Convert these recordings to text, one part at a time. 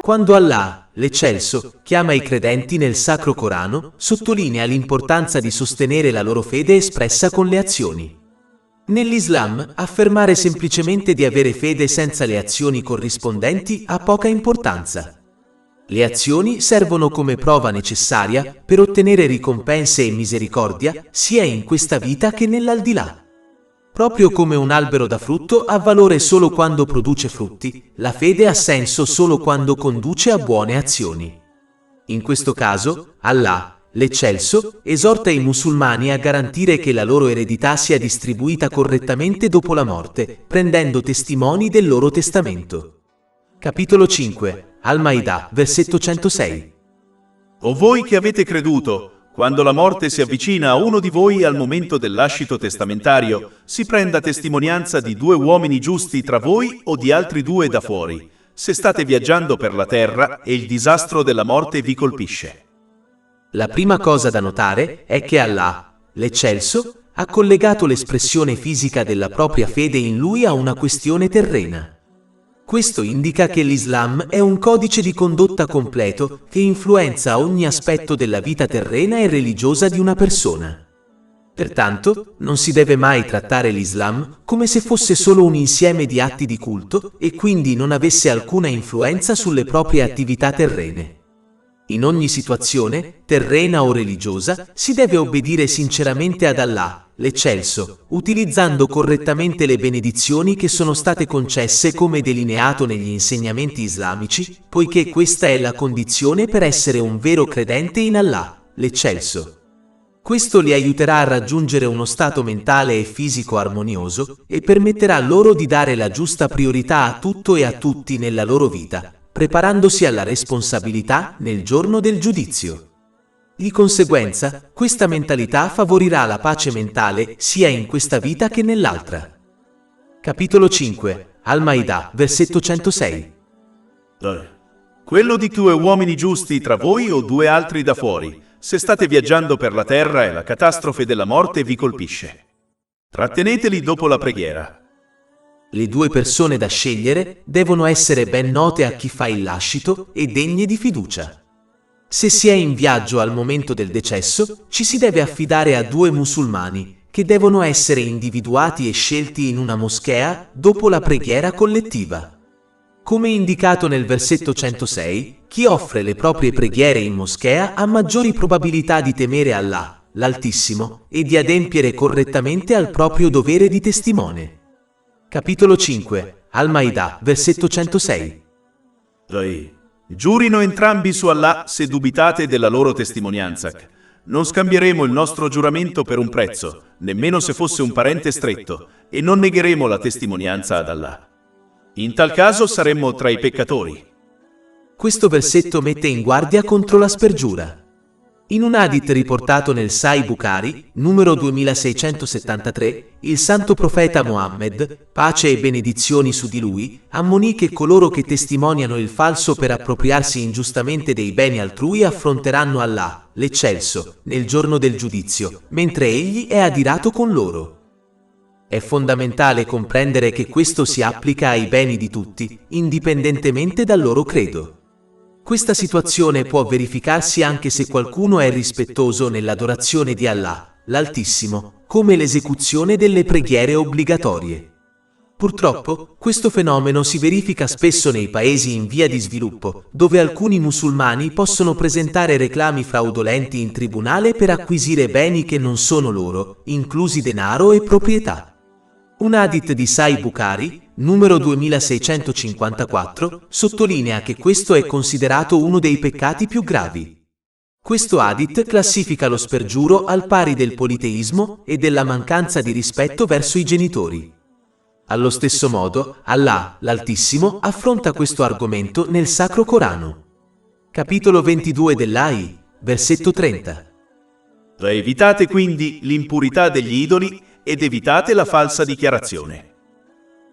Quando Allah, l'Eccelso, chiama i credenti nel Sacro Corano, sottolinea l'importanza di sostenere la loro fede espressa con le azioni. Nell'Islam, affermare semplicemente di avere fede senza le azioni corrispondenti ha poca importanza. Le azioni servono come prova necessaria per ottenere ricompense e misericordia, sia in questa vita che nell'aldilà. Proprio come un albero da frutto ha valore solo quando produce frutti, la fede ha senso solo quando conduce a buone azioni. In questo caso, Allah, l'Eccelso, esorta i musulmani a garantire che la loro eredità sia distribuita correttamente dopo la morte, prendendo testimoni del loro testamento. Capitolo 5, Al-Maidah, versetto 106. O voi che avete creduto, quando la morte si avvicina a uno di voi al momento del lascito testamentario, si prenda testimonianza di 2 uomini giusti tra voi o di altri 2 da fuori, se state viaggiando per la terra e il disastro della morte vi colpisce. La prima cosa da notare è che Allah, l'Eccelso, ha collegato l'espressione fisica della propria fede in Lui a una questione terrena. Questo indica che l'Islam è un codice di condotta completo che influenza ogni aspetto della vita terrena e religiosa di una persona. Pertanto, non si deve mai trattare l'Islam come se fosse solo un insieme di atti di culto e quindi non avesse alcuna influenza sulle proprie attività terrene. In ogni situazione, terrena o religiosa, si deve obbedire sinceramente ad Allah, l'Eccelso, utilizzando correttamente le benedizioni che sono state concesse come delineato negli insegnamenti islamici, poiché questa è la condizione per essere un vero credente in Allah, l'Eccelso. Questo li aiuterà a raggiungere uno stato mentale e fisico armonioso e permetterà loro di dare la giusta priorità a tutto e a tutti nella loro vita, preparandosi alla responsabilità nel giorno del giudizio. Di conseguenza, questa mentalità favorirà la pace mentale sia in questa vita che nell'altra. Capitolo 5, Al-Maidah, versetto 106. Quello di 2 uomini giusti tra voi o 2 altri da fuori, se state viaggiando per la terra e la catastrofe della morte vi colpisce. Tratteneteli dopo la preghiera. Le 2 persone da scegliere devono essere ben note a chi fa il lascito e degne di fiducia. Se si è in viaggio al momento del decesso, ci si deve affidare a 2 musulmani, che devono essere individuati e scelti in una moschea dopo la preghiera collettiva. Come indicato nel versetto 106, chi offre le proprie preghiere in moschea ha maggiori probabilità di temere Allah, l'Altissimo, e di adempiere correttamente al proprio dovere di testimone. Capitolo 5, Al-Maidah, versetto 106. Giurino entrambi su Allah se dubitate della loro testimonianza. Non scambieremo il nostro giuramento per un prezzo, nemmeno se fosse un parente stretto, e non negheremo la testimonianza ad Allah. In tal caso saremmo tra i peccatori. Questo versetto mette in guardia contro la spergiura. In un hadith riportato nel Sahih Bukhari, numero 2673, il santo profeta Mohammed, pace e benedizioni su di lui, ammonì che coloro che testimoniano il falso per appropriarsi ingiustamente dei beni altrui affronteranno Allah, l'Eccelso, nel giorno del giudizio, mentre egli è adirato con loro. È fondamentale comprendere che questo si applica ai beni di tutti, indipendentemente dal loro credo. Questa situazione può verificarsi anche se qualcuno è rispettoso nell'adorazione di Allah, l'Altissimo, come l'esecuzione delle preghiere obbligatorie. Purtroppo, questo fenomeno si verifica spesso nei paesi in via di sviluppo, dove alcuni musulmani possono presentare reclami fraudolenti in tribunale per acquisire beni che non sono loro, inclusi denaro e proprietà. Un hadith di Sahih Bukhari, numero 2654, sottolinea che questo è considerato uno dei peccati più gravi. Questo hadith classifica lo spergiuro al pari del politeismo e della mancanza di rispetto verso i genitori. Allo stesso modo, Allah, l'Altissimo, affronta questo argomento nel Sacro Corano. Capitolo 22 dell'Ai, versetto 30. Evitate quindi l'impurità degli idoli ed evitate la falsa dichiarazione.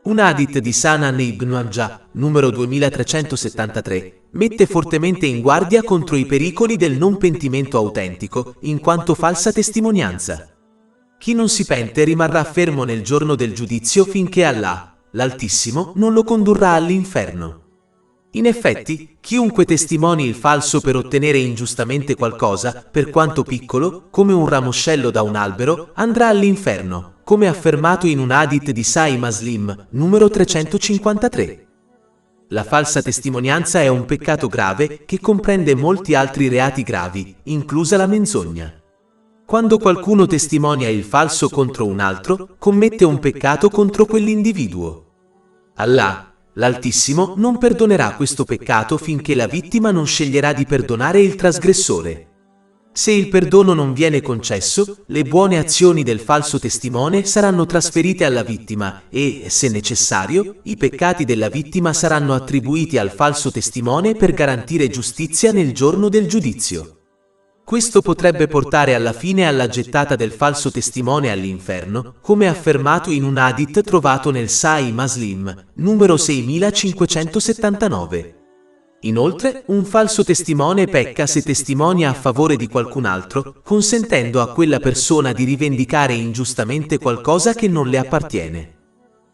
Un hadith di Sanan ibn Majah, numero 2373, mette fortemente in guardia contro i pericoli del non pentimento autentico, in quanto falsa testimonianza. Chi non si pente rimarrà fermo nel giorno del giudizio finché Allah, l'Altissimo, non lo condurrà all'inferno. In effetti, chiunque testimoni il falso per ottenere ingiustamente qualcosa, per quanto piccolo, come un ramoscello da un albero, andrà all'inferno, come affermato in un hadith di Sahih Muslim, numero 353. La falsa testimonianza è un peccato grave che comprende molti altri reati gravi, inclusa la menzogna. Quando qualcuno testimonia il falso contro un altro, commette un peccato contro quell'individuo. Allah, l'Altissimo, non perdonerà questo peccato finché la vittima non sceglierà di perdonare il trasgressore. Se il perdono non viene concesso, le buone azioni del falso testimone saranno trasferite alla vittima e, se necessario, i peccati della vittima saranno attribuiti al falso testimone per garantire giustizia nel giorno del giudizio. Questo potrebbe portare alla fine alla gettata del falso testimone all'inferno, come affermato in un hadith trovato nel Sahih Muslim, numero 6579. Inoltre, un falso testimone pecca se testimonia a favore di qualcun altro, consentendo a quella persona di rivendicare ingiustamente qualcosa che non le appartiene.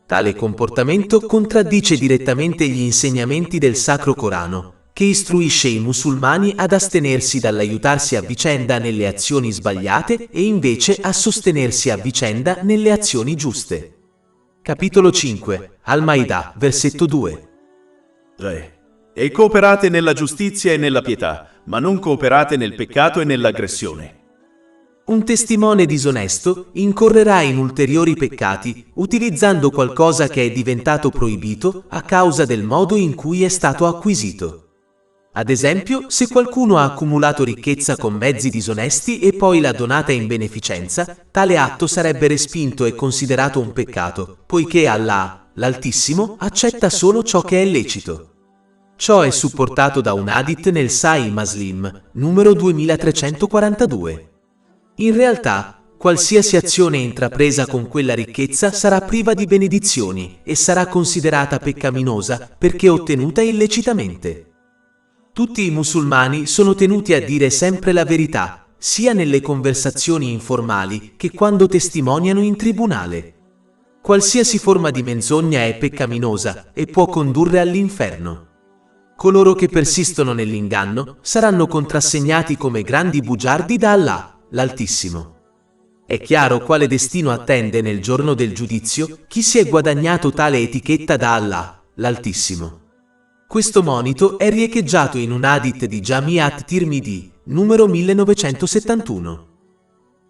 Tale comportamento contraddice direttamente gli insegnamenti del Sacro Corano, che istruisce i musulmani ad astenersi dall'aiutarsi a vicenda nelle azioni sbagliate e invece a sostenersi a vicenda nelle azioni giuste. Capitolo 5, Al-Maidah, versetto 2. E cooperate nella giustizia e nella pietà, ma non cooperate nel peccato e nell'aggressione. Un testimone disonesto incorrerà in ulteriori peccati utilizzando qualcosa che è diventato proibito a causa del modo in cui è stato acquisito. Ad esempio, se qualcuno ha accumulato ricchezza con mezzi disonesti e poi l'ha donata in beneficenza, tale atto sarebbe respinto e considerato un peccato, poiché Allah, l'Altissimo, accetta solo ciò che è lecito. Ciò è supportato da un hadith nel Sahih Muslim, numero 2342. In realtà, qualsiasi azione intrapresa con quella ricchezza sarà priva di benedizioni e sarà considerata peccaminosa perché ottenuta illecitamente. Tutti i musulmani sono tenuti a dire sempre la verità, sia nelle conversazioni informali che quando testimoniano in tribunale. Qualsiasi forma di menzogna è peccaminosa e può condurre all'inferno. Coloro che persistono nell'inganno saranno contrassegnati come grandi bugiardi da Allah, l'Altissimo. È chiaro quale destino attende nel giorno del giudizio chi si è guadagnato tale etichetta da Allah, l'Altissimo. Questo monito è riecheggiato in un hadith di Jami' at-Tirmidhi, numero 1971.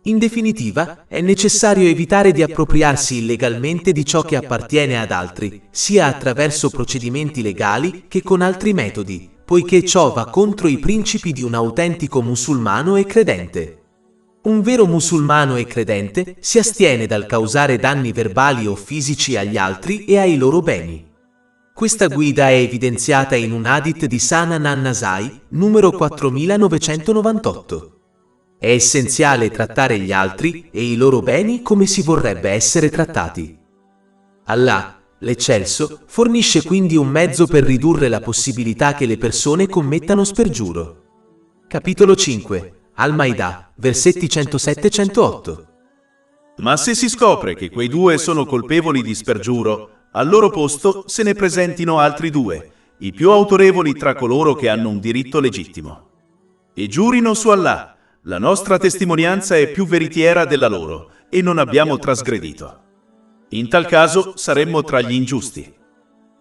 In definitiva, è necessario evitare di appropriarsi illegalmente di ciò che appartiene ad altri, sia attraverso procedimenti legali che con altri metodi, poiché ciò va contro i principi di un autentico musulmano e credente. Un vero musulmano e credente si astiene dal causare danni verbali o fisici agli altri e ai loro beni. Questa guida è evidenziata in un hadith di Sunan an-Nasai, numero 4998. È essenziale trattare gli altri e i loro beni come si vorrebbe essere trattati. Allah, l'Eccelso, fornisce quindi un mezzo per ridurre la possibilità che le persone commettano spergiuro. Capitolo 5, Al-Maidah, versetti 107-108. Ma se si scopre che quei due sono colpevoli di spergiuro, al loro posto se ne presentino altri due, i più autorevoli tra coloro che hanno un diritto legittimo. E giurino su Allah, la nostra testimonianza è più veritiera della loro, e non abbiamo trasgredito. In tal caso saremmo tra gli ingiusti.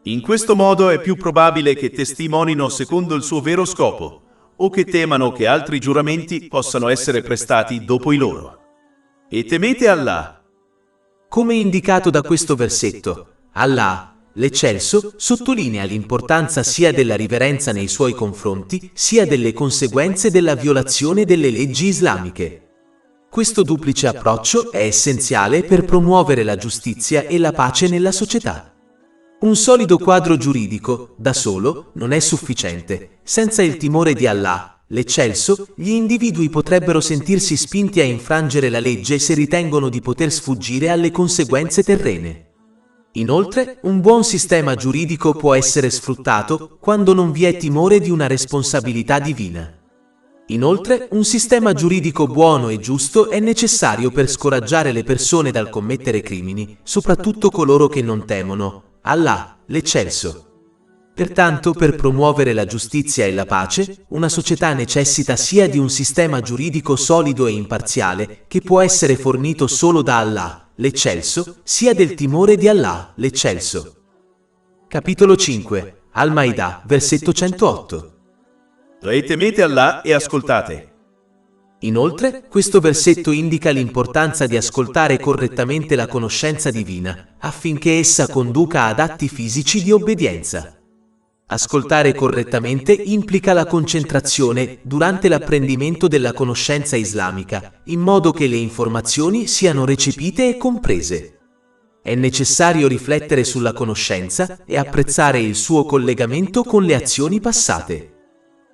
In questo modo è più probabile che testimonino secondo il suo vero scopo, o che temano che altri giuramenti possano essere prestati dopo i loro. E temete Allah. Come indicato da questo versetto, Allah, l'Eccelso, sottolinea l'importanza sia della riverenza nei suoi confronti, sia delle conseguenze della violazione delle leggi islamiche. Questo duplice approccio è essenziale per promuovere la giustizia e la pace nella società. Un solido quadro giuridico, da solo, non è sufficiente. Senza il timore di Allah, l'Eccelso, gli individui potrebbero sentirsi spinti a infrangere la legge se ritengono di poter sfuggire alle conseguenze terrene. Inoltre, un buon sistema giuridico può essere sfruttato quando non vi è timore di una responsabilità divina. Inoltre, un sistema giuridico buono e giusto è necessario per scoraggiare le persone dal commettere crimini, soprattutto coloro che non temono Allah, l'Eccelso. Pertanto, per promuovere la giustizia e la pace, una società necessita sia di un sistema giuridico solido e imparziale, che può essere fornito solo da Allah, l'Eccelso, sia del timore di Allah, l'Eccelso. Capitolo 5. Al-Ma'idah, versetto 108. E temete Allah e ascoltate. Inoltre, questo versetto indica l'importanza di ascoltare correttamente la conoscenza divina, affinché essa conduca ad atti fisici di obbedienza. Ascoltare correttamente implica la concentrazione durante l'apprendimento della conoscenza islamica, in modo che le informazioni siano recepite e comprese. È necessario riflettere sulla conoscenza e apprezzare il suo collegamento con le azioni passate.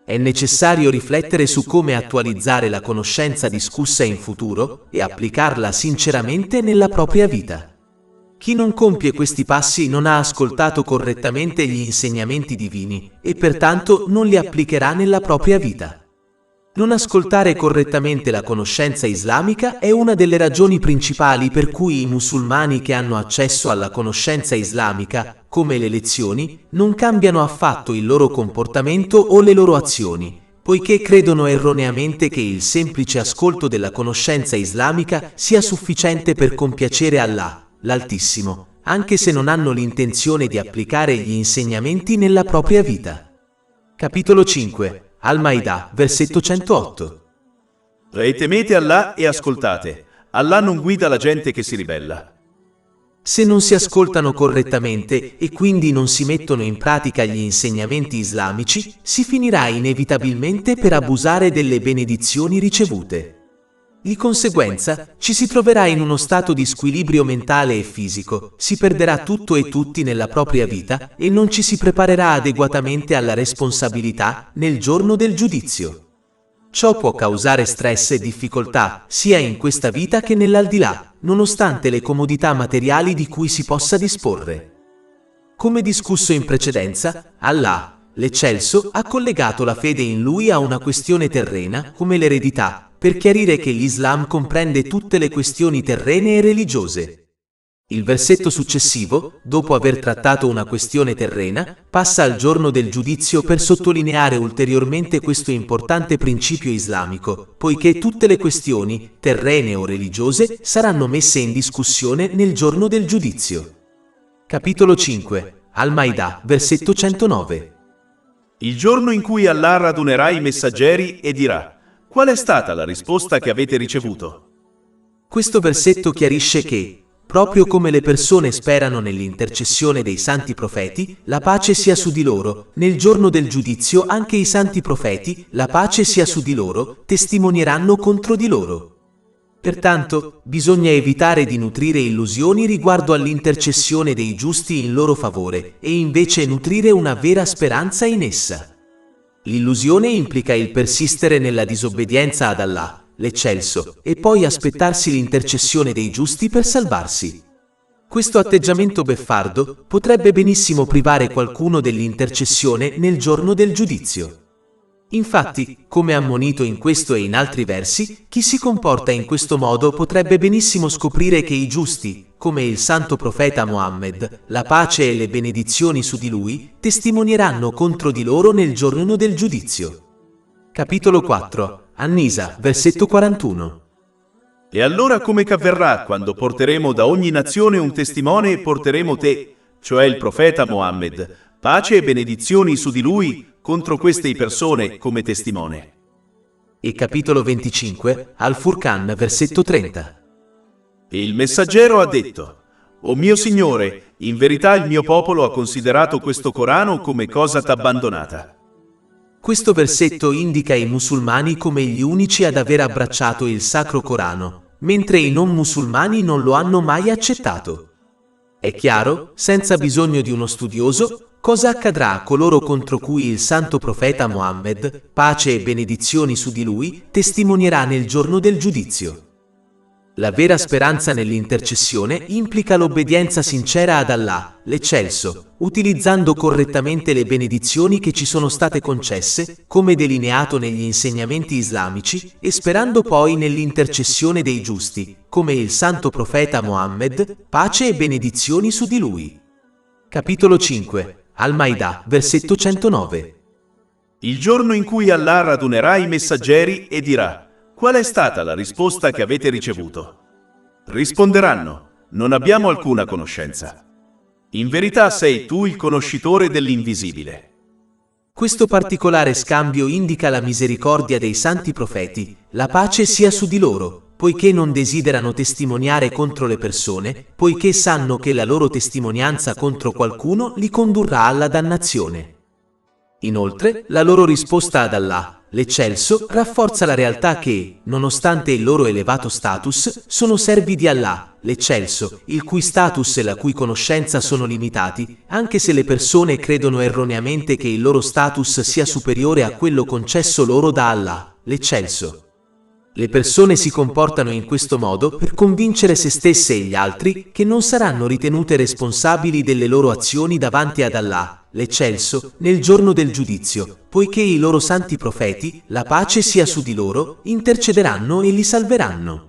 È necessario riflettere su come attualizzare la conoscenza discussa in futuro e applicarla sinceramente nella propria vita. Chi non compie questi passi non ha ascoltato correttamente gli insegnamenti divini e pertanto non li applicherà nella propria vita. Non ascoltare correttamente la conoscenza islamica è una delle ragioni principali per cui i musulmani che hanno accesso alla conoscenza islamica, come le lezioni, non cambiano affatto il loro comportamento o le loro azioni, poiché credono erroneamente che il semplice ascolto della conoscenza islamica sia sufficiente per compiacere Allah, l'Altissimo, anche se non hanno l'intenzione di applicare gli insegnamenti nella propria vita. Capitolo 5. Al-Ma'idah, versetto 108. E temete Allah e ascoltate. Allah non guida la gente che si ribella. Se non si ascoltano correttamente e quindi non si mettono in pratica gli insegnamenti islamici, si finirà inevitabilmente per abusare delle benedizioni ricevute. Di conseguenza, ci si troverà in uno stato di squilibrio mentale e fisico, si perderà tutto e tutti nella propria vita e non ci si preparerà adeguatamente alla responsabilità nel giorno del giudizio. Ciò può causare stress e difficoltà, sia in questa vita che nell'aldilà, nonostante le comodità materiali di cui si possa disporre. Come discusso in precedenza, Allah, l'Eccelso, ha collegato la fede in Lui a una questione terrena, come l'eredità, per chiarire che l'Islam comprende tutte le questioni terrene e religiose. Il versetto successivo, dopo aver trattato una questione terrena, passa al giorno del giudizio per sottolineare ulteriormente questo importante principio islamico, poiché tutte le questioni, terrene o religiose, saranno messe in discussione nel giorno del giudizio. Capitolo 5. Al-Ma'idah, versetto 109. Il giorno in cui Allah radunerà i messaggeri e dirà: qual è stata la risposta che avete ricevuto? Questo versetto chiarisce che, proprio come le persone sperano nell'intercessione dei santi profeti, la pace sia su di loro, nel giorno del giudizio anche i santi profeti, la pace sia su di loro, testimonieranno contro di loro. Pertanto, bisogna evitare di nutrire illusioni riguardo all'intercessione dei giusti in loro favore, e invece nutrire una vera speranza in essa. L'illusione implica il persistere nella disobbedienza ad Allah, l'Eccelso, e poi aspettarsi l'intercessione dei giusti per salvarsi. Questo atteggiamento beffardo potrebbe benissimo privare qualcuno dell'intercessione nel giorno del giudizio. Infatti, come ammonito in questo e in altri versi, chi si comporta in questo modo potrebbe benissimo scoprire che i giusti, come il santo profeta Muhammad, la pace e le benedizioni su di lui, testimonieranno contro di loro nel giorno del giudizio. Capitolo 4. An-Nisa, versetto 41. E allora come che avverrà quando porteremo da ogni nazione un testimone e porteremo te, cioè il profeta Muhammad, pace e benedizioni su di lui, contro queste persone come testimone. E capitolo 25, Al-Furqan, versetto 30. E il messaggero ha detto: O mio Signore, in verità il mio popolo ha considerato questo Corano come cosa t'abbandonata. Questo versetto indica i musulmani come gli unici ad aver abbracciato il Sacro Corano, mentre i non musulmani non lo hanno mai accettato. È chiaro, senza bisogno di uno studioso, cosa accadrà a coloro contro cui il santo profeta Muhammad, pace e benedizioni su di lui, testimonierà nel giorno del giudizio. La vera speranza nell'intercessione implica l'obbedienza sincera ad Allah, l'Eccelso, utilizzando correttamente le benedizioni che ci sono state concesse, come delineato negli insegnamenti islamici, e sperando poi nell'intercessione dei giusti, come il santo profeta Muhammad, pace e benedizioni su di lui. Capitolo 5. Al-Maida, versetto 109. Il giorno in cui Allah radunerà i messaggeri e dirà: qual è stata la risposta che avete ricevuto? Risponderanno: non abbiamo alcuna conoscenza. In verità sei tu il conoscitore dell'invisibile. Questo particolare scambio indica la misericordia dei santi profeti, la pace sia su di loro, poiché non desiderano testimoniare contro le persone, poiché sanno che la loro testimonianza contro qualcuno li condurrà alla dannazione. Inoltre, la loro risposta ad Allah, l'Eccelso, rafforza la realtà che, nonostante il loro elevato status, sono servi di Allah, l'Eccelso, il cui status e la cui conoscenza sono limitati, anche se le persone credono erroneamente che il loro status sia superiore a quello concesso loro da Allah, l'Eccelso. Le persone si comportano in questo modo per convincere se stesse e gli altri che non saranno ritenute responsabili delle loro azioni davanti ad Allah, l'Eccelso, nel giorno del giudizio, poiché i loro santi profeti, la pace sia su di loro, intercederanno e li salveranno.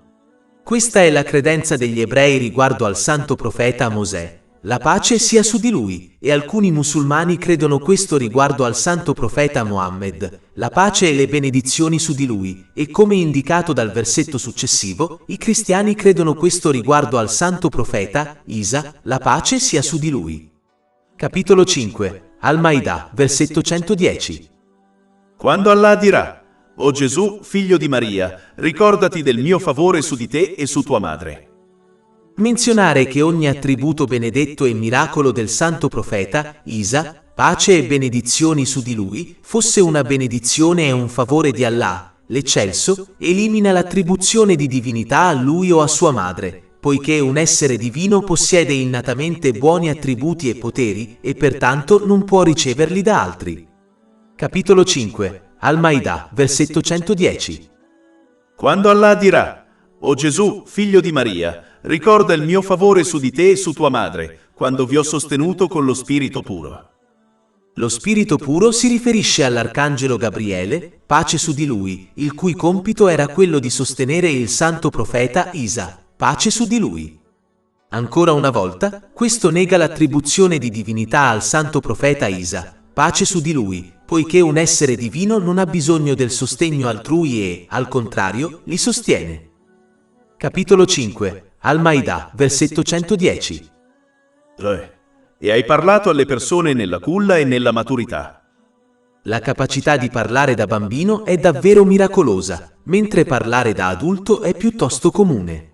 Questa è la credenza degli ebrei riguardo al santo profeta Mosè. La pace sia su di lui, e alcuni musulmani credono questo riguardo al santo profeta Mohammed, la pace e le benedizioni su di lui, e come indicato dal versetto successivo, i cristiani credono questo riguardo al santo profeta Isa, la pace sia su di lui. Capitolo 5, Al-Maida, versetto 110. Quando Allah dirà: o Gesù, figlio di Maria, ricordati del mio favore su di te e su tua madre. Menzionare che ogni attributo benedetto e miracolo del santo profeta, Isa, pace e benedizioni su di lui, fosse una benedizione e un favore di Allah, l'Eccelso, elimina l'attribuzione di divinità a lui o a sua madre, poiché un essere divino possiede innatamente buoni attributi e poteri, e pertanto non può riceverli da altri. Capitolo 5, Al-Maida, versetto 110. Quando Allah dirà: o Gesù, figlio di Maria, ricorda il mio favore su di te e su tua madre, quando vi ho sostenuto con lo spirito puro. Lo spirito puro si riferisce all'arcangelo Gabriele, pace su di lui, il cui compito era quello di sostenere il santo profeta Isa, pace su di lui. Ancora una volta, questo nega l'attribuzione di divinità al santo profeta Isa, pace su di lui, poiché un essere divino non ha bisogno del sostegno altrui e, al contrario, li sostiene. Capitolo 5, Al-Maida, versetto 110. E hai parlato alle persone nella culla e nella maturità. La capacità di parlare da bambino è davvero miracolosa, mentre parlare da adulto è piuttosto comune.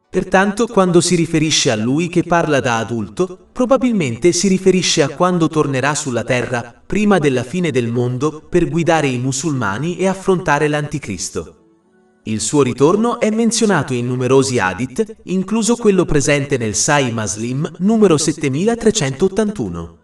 Pertanto, quando si riferisce a lui che parla da adulto, probabilmente si riferisce a quando tornerà sulla terra, prima della fine del mondo, per guidare i musulmani e affrontare l'Anticristo. Il suo ritorno è menzionato in numerosi hadith, incluso quello presente nel Sahih Muslim numero 7381.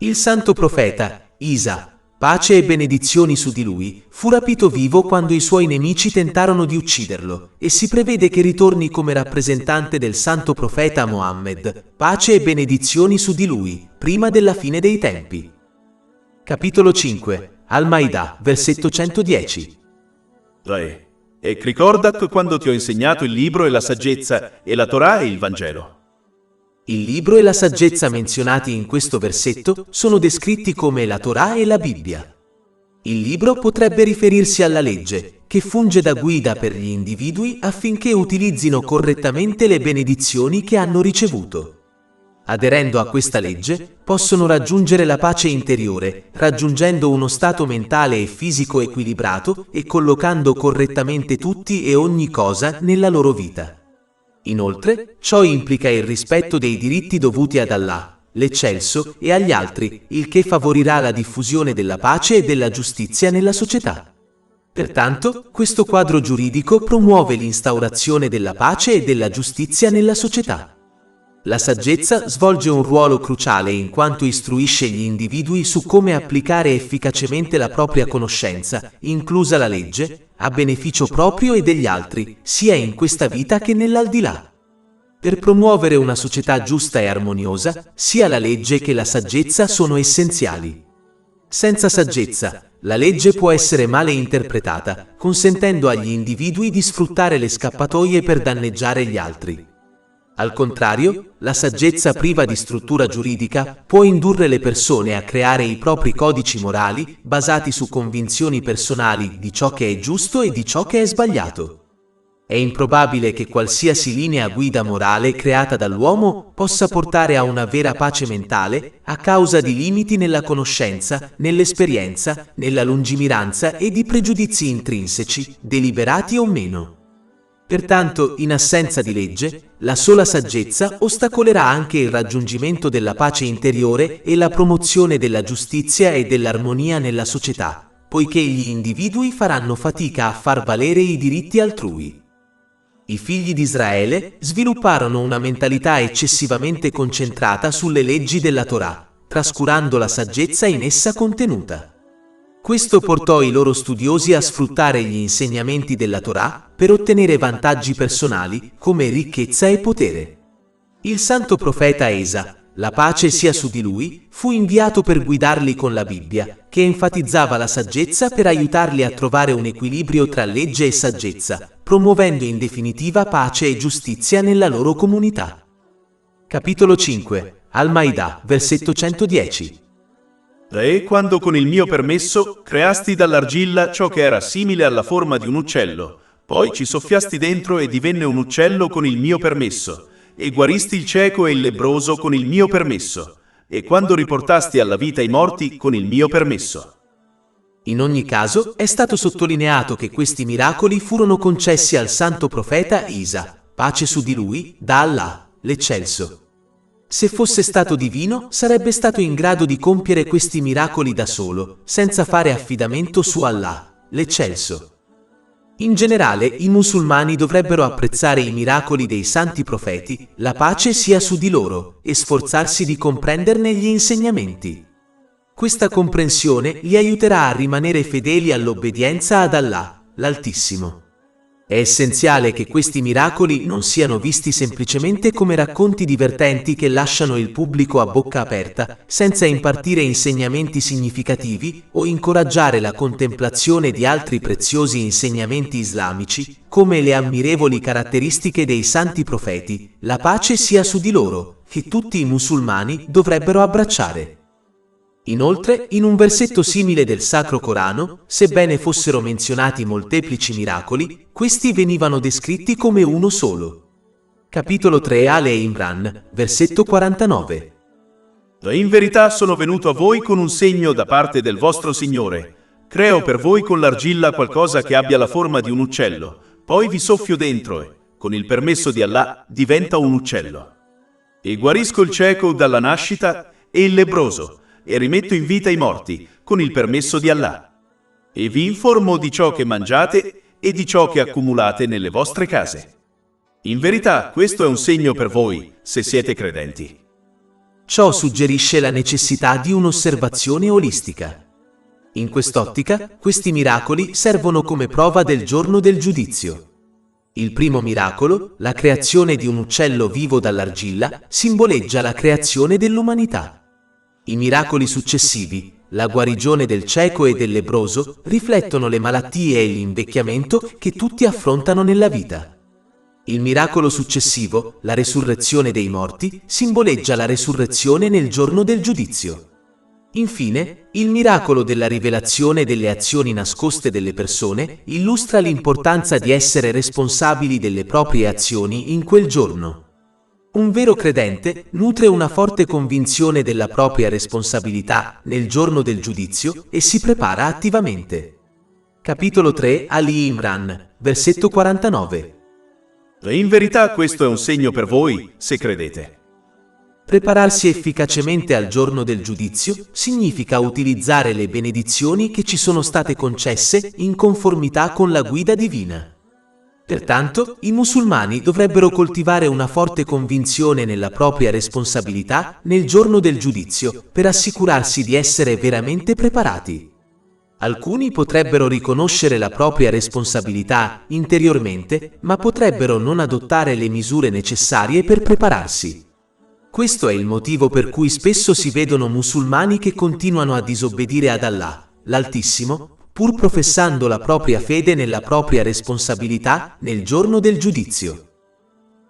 Il santo profeta, Isa, pace e benedizioni su di lui, fu rapito vivo quando i suoi nemici tentarono di ucciderlo, e si prevede che ritorni come rappresentante del santo profeta Mohammed, pace e benedizioni su di lui, prima della fine dei tempi. Capitolo 5, Al-Maida, versetto 110. E ricordat quando ti ho insegnato il libro e la saggezza, e la Torah e il Vangelo. Il libro e la saggezza menzionati in questo versetto sono descritti come la Torah e la Bibbia. Il libro potrebbe riferirsi alla legge, che funge da guida per gli individui affinché utilizzino correttamente le benedizioni che hanno ricevuto. Aderendo a questa legge, possono raggiungere la pace interiore, raggiungendo uno stato mentale e fisico equilibrato e collocando correttamente tutti e ogni cosa nella loro vita. Inoltre, ciò implica il rispetto dei diritti dovuti ad Allah, l'Eccelso, e agli altri, il che favorirà la diffusione della pace e della giustizia nella società. Pertanto, questo quadro giuridico promuove l'instaurazione della pace e della giustizia nella società. La saggezza svolge un ruolo cruciale in quanto istruisce gli individui su come applicare efficacemente la propria conoscenza, inclusa la legge, a beneficio proprio e degli altri, sia in questa vita che nell'aldilà. Per promuovere una società giusta e armoniosa, sia la legge che la saggezza sono essenziali. Senza saggezza, la legge può essere male interpretata, consentendo agli individui di sfruttare le scappatoie per danneggiare gli altri. Al contrario, la saggezza priva di struttura giuridica può indurre le persone a creare i propri codici morali basati su convinzioni personali di ciò che è giusto e di ciò che è sbagliato. È improbabile che qualsiasi linea guida morale creata dall'uomo possa portare a una vera pace mentale a causa di limiti nella conoscenza, nell'esperienza, nella lungimiranza e di pregiudizi intrinseci, deliberati o meno. Pertanto, in assenza di legge, la sola saggezza ostacolerà anche il raggiungimento della pace interiore e la promozione della giustizia e dell'armonia nella società, poiché gli individui faranno fatica a far valere i diritti altrui. I figli di Israele svilupparono una mentalità eccessivamente concentrata sulle leggi della Torah, trascurando la saggezza in essa contenuta. Questo portò i loro studiosi a sfruttare gli insegnamenti della Torah per ottenere vantaggi personali come ricchezza e potere. Il santo profeta Esa, la pace sia su di lui, fu inviato per guidarli con la Bibbia, che enfatizzava la saggezza per aiutarli a trovare un equilibrio tra legge e saggezza, promuovendo in definitiva pace e giustizia nella loro comunità. Capitolo 5. Al-Ma'idah, versetto 110. E quando con il mio permesso creasti dall'argilla ciò che era simile alla forma di un uccello, poi ci soffiasti dentro e divenne un uccello con il mio permesso, e guaristi il cieco e il lebbroso con il mio permesso, e quando riportasti alla vita i morti con il mio permesso. In ogni caso, è stato sottolineato che questi miracoli furono concessi al santo profeta Isa, pace su di lui, da Allah, l'Eccelso. Se fosse stato divino, sarebbe stato in grado di compiere questi miracoli da solo, senza fare affidamento su Allah, l'Eccelso. In generale, i musulmani dovrebbero apprezzare i miracoli dei santi profeti, la pace sia su di loro, e sforzarsi di comprenderne gli insegnamenti. Questa comprensione li aiuterà a rimanere fedeli all'obbedienza ad Allah, l'Altissimo. È essenziale che questi miracoli non siano visti semplicemente come racconti divertenti che lasciano il pubblico a bocca aperta, senza impartire insegnamenti significativi o incoraggiare la contemplazione di altri preziosi insegnamenti islamici, come le ammirevoli caratteristiche dei santi profeti, la pace sia su di loro, che tutti i musulmani dovrebbero abbracciare. Inoltre, in un versetto simile del Sacro Corano, sebbene fossero menzionati molteplici miracoli, questi venivano descritti come uno solo. Capitolo 3 Ale Imran, versetto 49. In verità sono venuto a voi con un segno da parte del vostro Signore. Creo per voi con l'argilla qualcosa che abbia la forma di un uccello, poi vi soffio dentro e, con il permesso di Allah, diventa un uccello. E guarisco il cieco dalla nascita e il lebbroso, e rimetto in vita i morti, con il permesso di Allah. E vi informo di ciò che mangiate e di ciò che accumulate nelle vostre case. In verità, questo è un segno per voi, se siete credenti. Ciò suggerisce la necessità di un'osservazione olistica. In quest'ottica, questi miracoli servono come prova del giorno del giudizio. Il primo miracolo, la creazione di un uccello vivo dall'argilla, simboleggia la creazione dell'umanità. I miracoli successivi, la guarigione del cieco e del lebbroso, riflettono le malattie e l'invecchiamento che tutti affrontano nella vita. Il miracolo successivo, la resurrezione dei morti, simboleggia la resurrezione nel giorno del giudizio. Infine, il miracolo della rivelazione delle azioni nascoste delle persone illustra l'importanza di essere responsabili delle proprie azioni in quel giorno. Un vero credente nutre una forte convinzione della propria responsabilità nel giorno del giudizio e si prepara attivamente. Capitolo 3 Ali Imran, versetto 49. In verità questo è un segno per voi, se credete. Prepararsi efficacemente al giorno del giudizio significa utilizzare le benedizioni che ci sono state concesse in conformità con la guida divina. Pertanto, i musulmani dovrebbero coltivare una forte convinzione nella propria responsabilità nel giorno del giudizio per assicurarsi di essere veramente preparati. Alcuni potrebbero riconoscere la propria responsabilità interiormente, ma potrebbero non adottare le misure necessarie per prepararsi. Questo è il motivo per cui spesso si vedono musulmani che continuano a disobbedire ad Allah, l'Altissimo, pur professando la propria fede nella propria responsabilità nel giorno del giudizio.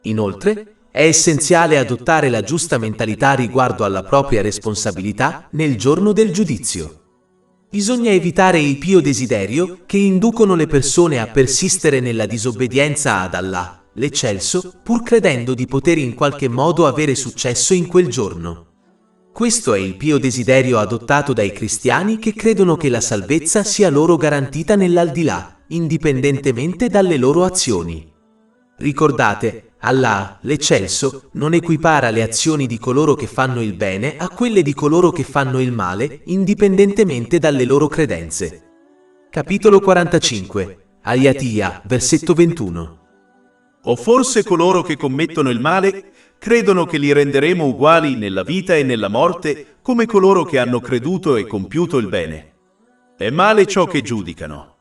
Inoltre, è essenziale adottare la giusta mentalità riguardo alla propria responsabilità nel giorno del giudizio. Bisogna evitare il pio desiderio che inducono le persone a persistere nella disobbedienza ad Allah, l'Eccelso, pur credendo di poter in qualche modo avere successo in quel giorno. Questo è il pio desiderio adottato dai cristiani che credono che la salvezza sia loro garantita nell'aldilà, indipendentemente dalle loro azioni. Ricordate, Allah, l'Eccelso, non equipara le azioni di coloro che fanno il bene a quelle di coloro che fanno il male, indipendentemente dalle loro credenze. Capitolo 45, Ayatiyah, versetto 21. O forse coloro che commettono il male credono che li renderemo uguali nella vita e nella morte come coloro che hanno creduto e compiuto il bene. È male ciò che giudicano.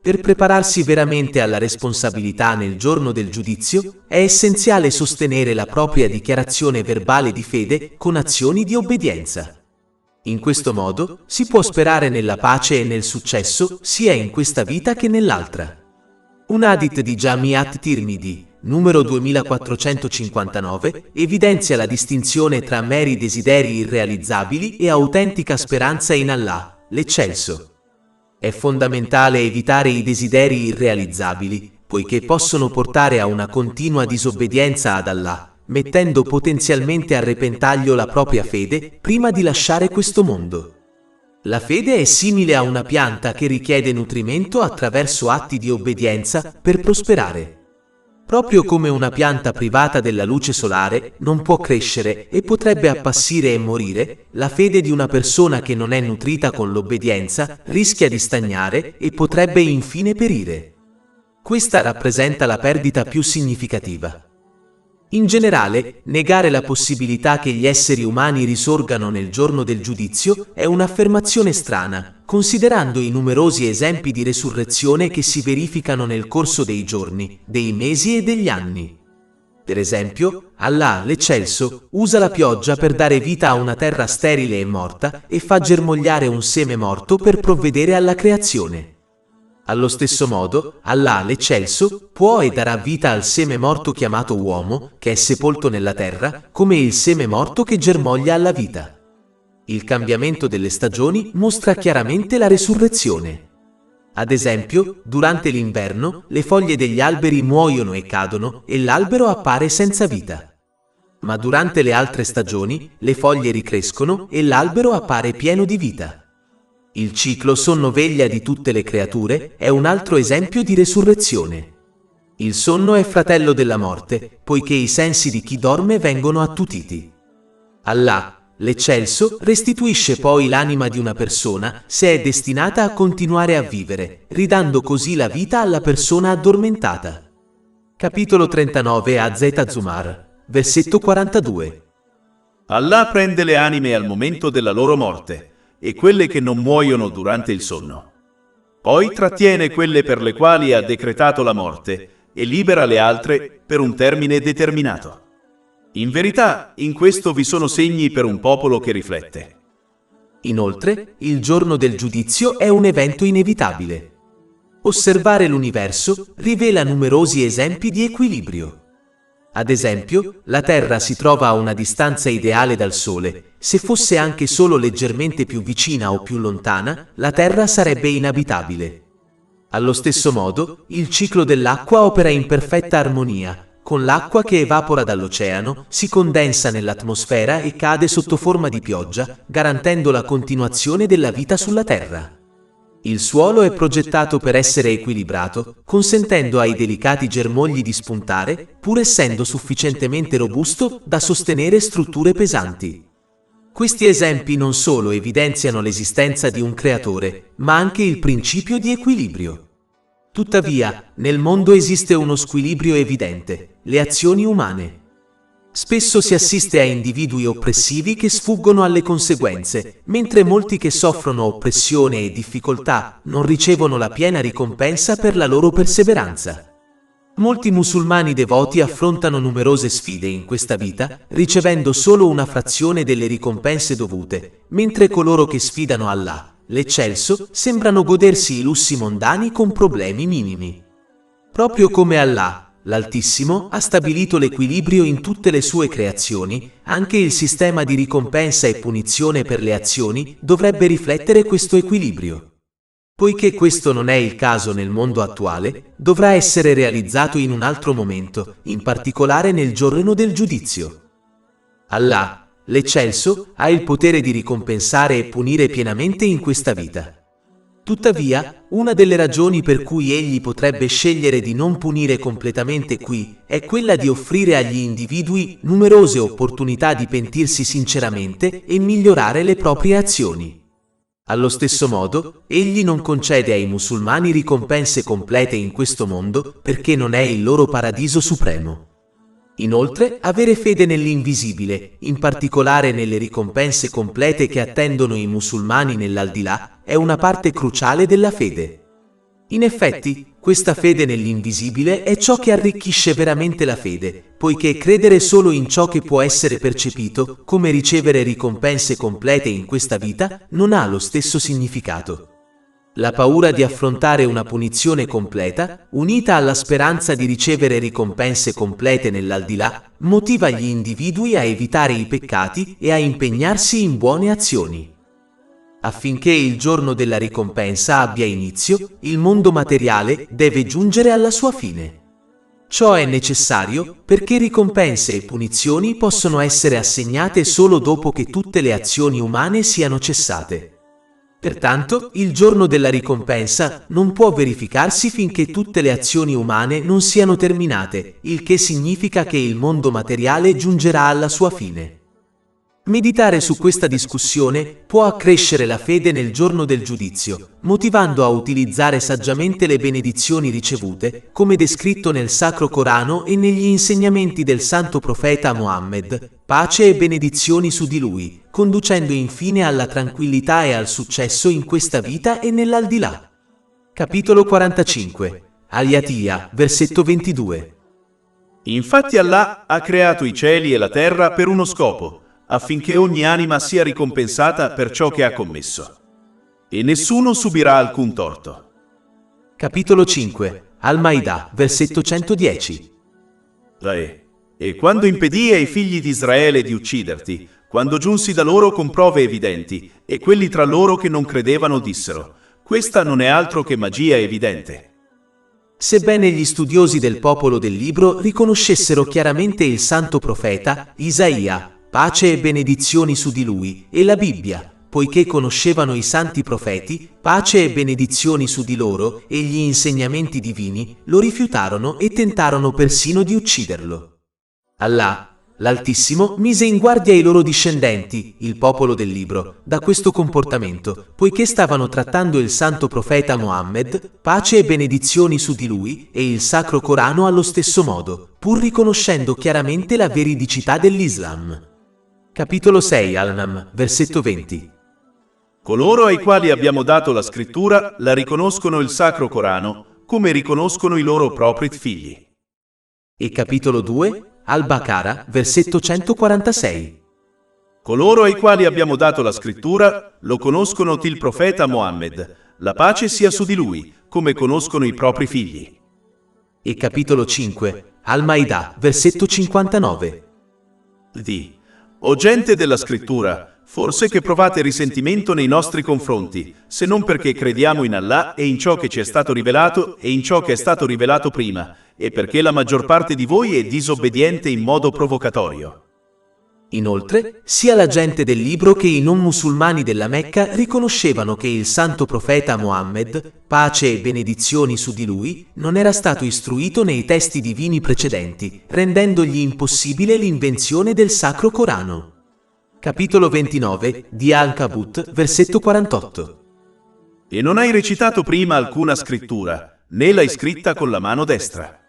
Per prepararsi veramente alla responsabilità nel giorno del giudizio, è essenziale sostenere la propria dichiarazione verbale di fede con azioni di obbedienza. In questo modo si può sperare nella pace e nel successo sia in questa vita che nell'altra. Un hadith di Jamiat Tirmidhi, numero 2459, evidenzia la distinzione tra meri desideri irrealizzabili e autentica speranza in Allah, l'Eccelso. È fondamentale evitare i desideri irrealizzabili, poiché possono portare a una continua disobbedienza ad Allah, mettendo potenzialmente a repentaglio la propria fede prima di lasciare questo mondo. La fede è simile a una pianta che richiede nutrimento attraverso atti di obbedienza per prosperare. Proprio come una pianta privata della luce solare non può crescere e potrebbe appassire e morire, la fede di una persona che non è nutrita con l'obbedienza rischia di stagnare e potrebbe infine perire. Questa rappresenta la perdita più significativa. In generale, negare la possibilità che gli esseri umani risorgano nel giorno del giudizio è un'affermazione strana, considerando i numerosi esempi di resurrezione che si verificano nel corso dei giorni, dei mesi e degli anni. Per esempio, Allah, l'Eccelso, usa la pioggia per dare vita a una terra sterile e morta e fa germogliare un seme morto per provvedere alla creazione. Allo stesso modo, Allah, l'Eccelso, può e darà vita al seme morto chiamato uomo, che è sepolto nella terra, come il seme morto che germoglia alla vita. Il cambiamento delle stagioni mostra chiaramente la resurrezione. Ad esempio, durante l'inverno, le foglie degli alberi muoiono e cadono e l'albero appare senza vita. Ma durante le altre stagioni, le foglie ricrescono e l'albero appare pieno di vita. Il ciclo sonno-veglia di tutte le creature è un altro esempio di resurrezione. Il sonno è fratello della morte, poiché i sensi di chi dorme vengono attutiti. Allah, l'Eccelso, restituisce poi l'anima di una persona se è destinata a continuare a vivere, ridando così la vita alla persona addormentata. Capitolo 39 Az-Zumar, versetto 42. Allah prende le anime al momento della loro morte e quelle che non muoiono durante il sonno. Poi trattiene quelle per le quali ha decretato la morte e libera le altre per un termine determinato. In verità, in questo vi sono segni per un popolo che riflette. Inoltre, il giorno del giudizio è un evento inevitabile. Osservare l'universo rivela numerosi esempi di equilibrio. Ad esempio, la Terra si trova a una distanza ideale dal Sole. Se fosse anche solo leggermente più vicina o più lontana, la Terra sarebbe inabitabile. Allo stesso modo, il ciclo dell'acqua opera in perfetta armonia. Con l'acqua che evapora dall'oceano, si condensa nell'atmosfera e cade sotto forma di pioggia, garantendo la continuazione della vita sulla Terra. Il suolo è progettato per essere equilibrato, consentendo ai delicati germogli di spuntare, pur essendo sufficientemente robusto da sostenere strutture pesanti. Questi esempi non solo evidenziano l'esistenza di un creatore, ma anche il principio di equilibrio. Tuttavia, nel mondo esiste uno squilibrio evidente: le azioni umane. Spesso si assiste a individui oppressivi che sfuggono alle conseguenze, mentre molti che soffrono oppressione e difficoltà non ricevono la piena ricompensa per la loro perseveranza. Molti musulmani devoti affrontano numerose sfide in questa vita, ricevendo solo una frazione delle ricompense dovute, mentre coloro che sfidano Allah, l'Eccelso, sembrano godersi i lussi mondani con problemi minimi. Proprio come Allah, l'Altissimo ha stabilito l'equilibrio in tutte le sue creazioni, anche il sistema di ricompensa e punizione per le azioni dovrebbe riflettere questo equilibrio. Poiché questo non è il caso nel mondo attuale, dovrà essere realizzato in un altro momento, in particolare nel giorno del giudizio. Allah, l'Eccelso, ha il potere di ricompensare e punire pienamente in questa vita. Tuttavia, una delle ragioni per cui egli potrebbe scegliere di non punire completamente qui è quella di offrire agli individui numerose opportunità di pentirsi sinceramente e migliorare le proprie azioni. Allo stesso modo, egli non concede ai musulmani ricompense complete in questo mondo perché non è il loro paradiso supremo. Inoltre, avere fede nell'invisibile, in particolare nelle ricompense complete che attendono i musulmani nell'aldilà, è una parte cruciale della fede. In effetti, questa fede nell'invisibile è ciò che arricchisce veramente la fede, poiché credere solo in ciò che può essere percepito, come ricevere ricompense complete in questa vita, non ha lo stesso significato. La paura di affrontare una punizione completa, unita alla speranza di ricevere ricompense complete nell'aldilà, motiva gli individui a evitare i peccati e a impegnarsi in buone azioni. Affinché il giorno della ricompensa abbia inizio, il mondo materiale deve giungere alla sua fine. Ciò è necessario perché ricompense e punizioni possono essere assegnate solo dopo che tutte le azioni umane siano cessate. Pertanto, il giorno della ricompensa non può verificarsi finché tutte le azioni umane non siano terminate, il che significa che il mondo materiale giungerà alla sua fine. Meditare su questa discussione può accrescere la fede nel giorno del giudizio, motivando a utilizzare saggiamente le benedizioni ricevute, come descritto nel Sacro Corano e negli insegnamenti del Santo Profeta Muhammad, pace e benedizioni su di lui, conducendo infine alla tranquillità e al successo in questa vita e nell'aldilà. Capitolo 45. Al-Yatiyah, versetto 22. Infatti Allah ha creato i cieli e la terra per uno scopo, affinché ogni anima sia ricompensata per ciò che ha commesso. E nessuno subirà alcun torto. Capitolo 5. Al-Maidah, versetto 110. E quando impedii ai figli di Israele di ucciderti, quando giunsi da loro con prove evidenti, e quelli tra loro che non credevano dissero: questa non è altro che magia evidente. Sebbene gli studiosi del popolo del libro riconoscessero chiaramente il santo profeta, Isaia, pace e benedizioni su di lui, e la Bibbia, poiché conoscevano i santi profeti, pace e benedizioni su di loro, e gli insegnamenti divini, lo rifiutarono e tentarono persino di ucciderlo. Allah, l'Altissimo, mise in guardia i loro discendenti, il popolo del libro, da questo comportamento, poiché stavano trattando il santo profeta Muhammad, pace e benedizioni su di lui, e il Sacro Corano allo stesso modo, pur riconoscendo chiaramente la veridicità dell'Islam. Capitolo 6 Al-Nam, versetto 20. Coloro ai quali abbiamo dato la scrittura la riconoscono il Sacro Corano, come riconoscono i loro propri figli. E capitolo 2 Al-Baqarah, versetto 146. Coloro ai quali abbiamo dato la scrittura lo conoscono il profeta Muhammad, la pace sia su di lui, come conoscono i propri figli. E capitolo 5 Al-Maidah, versetto 59. O gente della scrittura, forse che provate risentimento nei nostri confronti, se non perché crediamo in Allah e in ciò che ci è stato rivelato e in ciò che è stato rivelato prima, e perché la maggior parte di voi è disobbediente in modo provocatorio. Inoltre, sia la gente del libro che i non musulmani della Mecca riconoscevano che il santo profeta Muhammad, pace e benedizioni su di lui, non era stato istruito nei testi divini precedenti, rendendogli impossibile l'invenzione del Sacro Corano. Capitolo 29 di Al-Kabut, versetto 48. E non hai recitato prima alcuna scrittura, né l'hai scritta con la mano destra.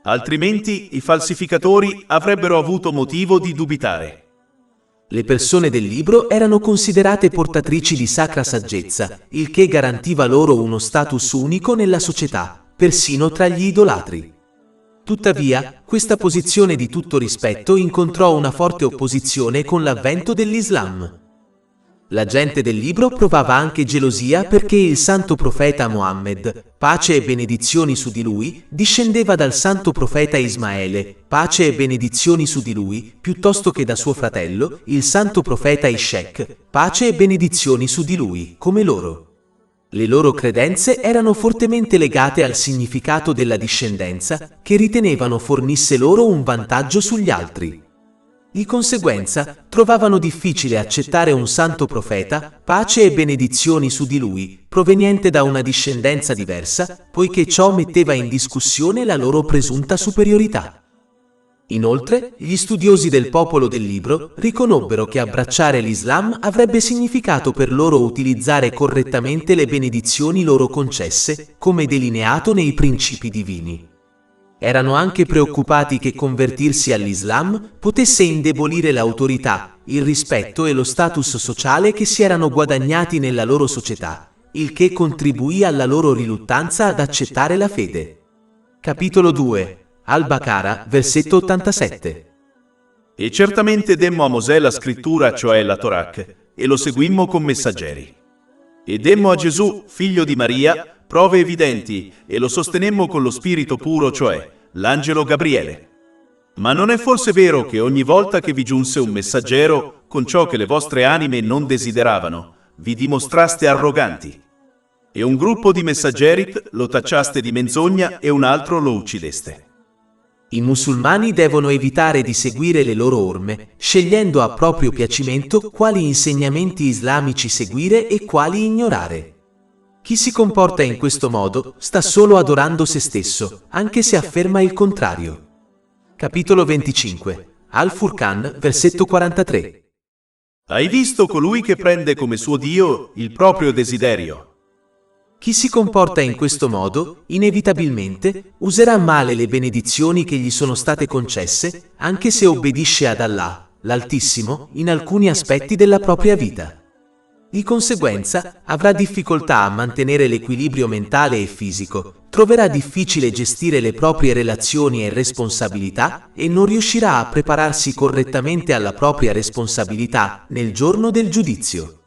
Altrimenti i falsificatori avrebbero avuto motivo di dubitare. Le persone del libro erano considerate portatrici di sacra saggezza, il che garantiva loro uno status unico nella società, persino tra gli idolatri. Tuttavia, questa posizione di tutto rispetto incontrò una forte opposizione con l'avvento dell'Islam. La gente del libro provava anche gelosia perché il santo profeta Mohammed, pace e benedizioni su di lui, discendeva dal santo profeta Ismaele, pace e benedizioni su di lui, piuttosto che da suo fratello, il santo profeta Ishaq, pace e benedizioni su di lui, come loro. Le loro credenze erano fortemente legate al significato della discendenza, che ritenevano fornisse loro un vantaggio sugli altri. Di conseguenza, trovavano difficile accettare un santo profeta, pace e benedizioni su di lui, proveniente da una discendenza diversa, poiché ciò metteva in discussione la loro presunta superiorità. Inoltre, gli studiosi del popolo del libro riconobbero che abbracciare l'Islam avrebbe significato per loro utilizzare correttamente le benedizioni loro concesse, come delineato nei principi divini. Erano anche preoccupati che convertirsi all'Islam potesse indebolire l'autorità, il rispetto e lo status sociale che si erano guadagnati nella loro società, il che contribuì alla loro riluttanza ad accettare la fede. Capitolo 2. Al-Baqara, versetto 87. E certamente demmo a Mosè la scrittura, cioè la Torah, e lo seguimmo con messaggeri. E demmo a Gesù, figlio di Maria, prove evidenti, e lo sostenemmo con lo spirito puro, cioè l'angelo Gabriele. Ma non è forse vero che ogni volta che vi giunse un messaggero, con ciò che le vostre anime non desideravano, vi dimostraste arroganti? E un gruppo di messaggeri lo tacciaste di menzogna e un altro lo uccideste. I musulmani devono evitare di seguire le loro orme, scegliendo a proprio piacimento quali insegnamenti islamici seguire e quali ignorare. Chi si comporta in questo modo sta solo adorando se stesso, anche se afferma il contrario. Capitolo 25. Al-Furqan, versetto 43. Hai visto colui che prende come suo Dio il proprio desiderio? Chi si comporta in questo modo, inevitabilmente, userà male le benedizioni che gli sono state concesse, anche se obbedisce ad Allah, l'Altissimo, in alcuni aspetti della propria vita. Di conseguenza, avrà difficoltà a mantenere l'equilibrio mentale e fisico, troverà difficile gestire le proprie relazioni e responsabilità e non riuscirà a prepararsi correttamente alla propria responsabilità nel giorno del giudizio.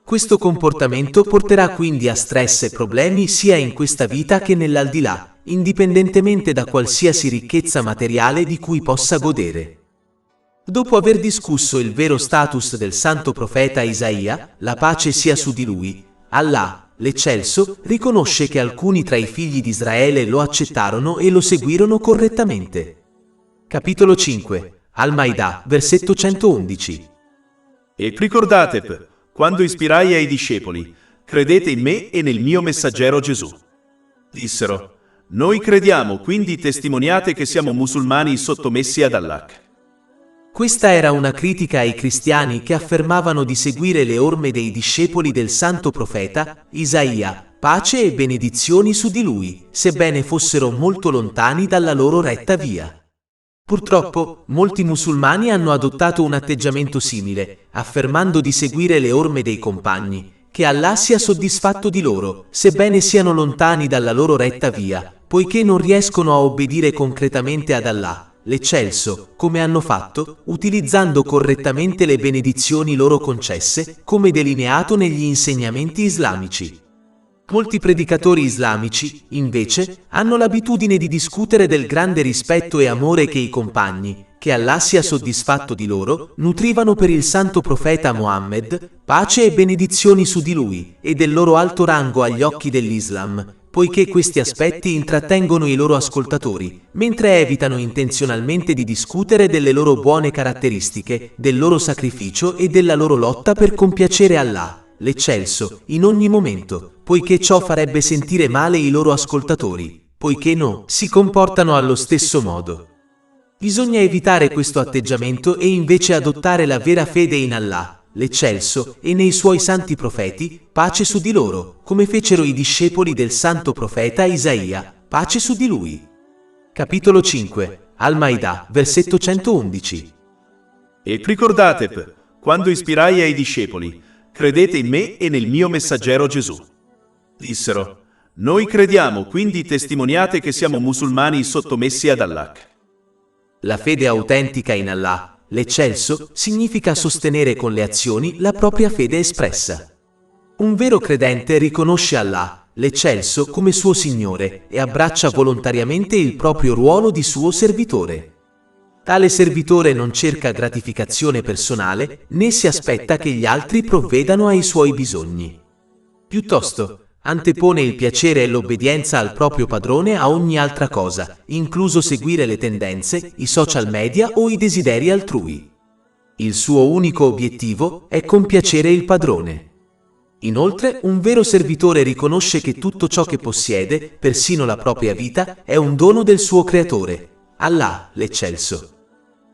Questo comportamento porterà quindi a stress e problemi sia in questa vita che nell'aldilà, indipendentemente da qualsiasi ricchezza materiale di cui possa godere. Dopo aver discusso il vero status del santo profeta Isaia, la pace sia su di lui, Allah, l'Eccelso, riconosce che alcuni tra i figli di Israele lo accettarono e lo seguirono correttamente. Capitolo 5. Al-Maidah, versetto 111. E ricordate, quando ispirai ai discepoli, credete in me e nel mio messaggero Gesù. Dissero, noi crediamo, quindi testimoniate che siamo musulmani sottomessi ad Allah. Questa era una critica ai cristiani che affermavano di seguire le orme dei discepoli del santo profeta, Isaia, pace e benedizioni su di lui, sebbene fossero molto lontani dalla loro retta via. Purtroppo, molti musulmani hanno adottato un atteggiamento simile, affermando di seguire le orme dei compagni, che Allah sia soddisfatto di loro, sebbene siano lontani dalla loro retta via, poiché non riescono a obbedire concretamente ad Allah, l'Eccelso, come hanno fatto, utilizzando correttamente le benedizioni loro concesse, come delineato negli insegnamenti islamici. Molti predicatori islamici, invece, hanno l'abitudine di discutere del grande rispetto e amore che i compagni, che Allah sia soddisfatto di loro, nutrivano per il santo profeta Mohammed, pace e benedizioni su di lui, e del loro alto rango agli occhi dell'Islam, poiché questi aspetti intrattengono i loro ascoltatori, mentre evitano intenzionalmente di discutere delle loro buone caratteristiche, del loro sacrificio e della loro lotta per compiacere Allah, l'Eccelso, in ogni momento, poiché ciò farebbe sentire male i loro ascoltatori, poiché no, si comportano allo stesso modo. Bisogna evitare questo atteggiamento e invece adottare la vera fede in Allah, l'Eccelso, e nei suoi santi profeti, pace su di loro, come fecero i discepoli del santo profeta Isaia, pace su di lui. Capitolo 5. Al-Maidah, versetto 111. E ricordate, quando ispirai ai discepoli, credete in me e nel mio messaggero Gesù. Dissero, noi crediamo, quindi testimoniate che siamo musulmani sottomessi ad Allah. La fede autentica in Allah, l'eccelso, significa sostenere con le azioni la propria fede espressa. Un vero credente riconosce Allah, l'eccelso, come suo Signore e abbraccia volontariamente il proprio ruolo di suo servitore. Tale servitore non cerca gratificazione personale, né si aspetta che gli altri provvedano ai suoi bisogni. Piuttosto, antepone il piacere e l'obbedienza al proprio padrone a ogni altra cosa, incluso seguire le tendenze, i social media o i desideri altrui. Il suo unico obiettivo è compiacere il padrone. Inoltre, un vero servitore riconosce che tutto ciò che possiede, persino la propria vita, è un dono del suo creatore, Allah, l'eccelso.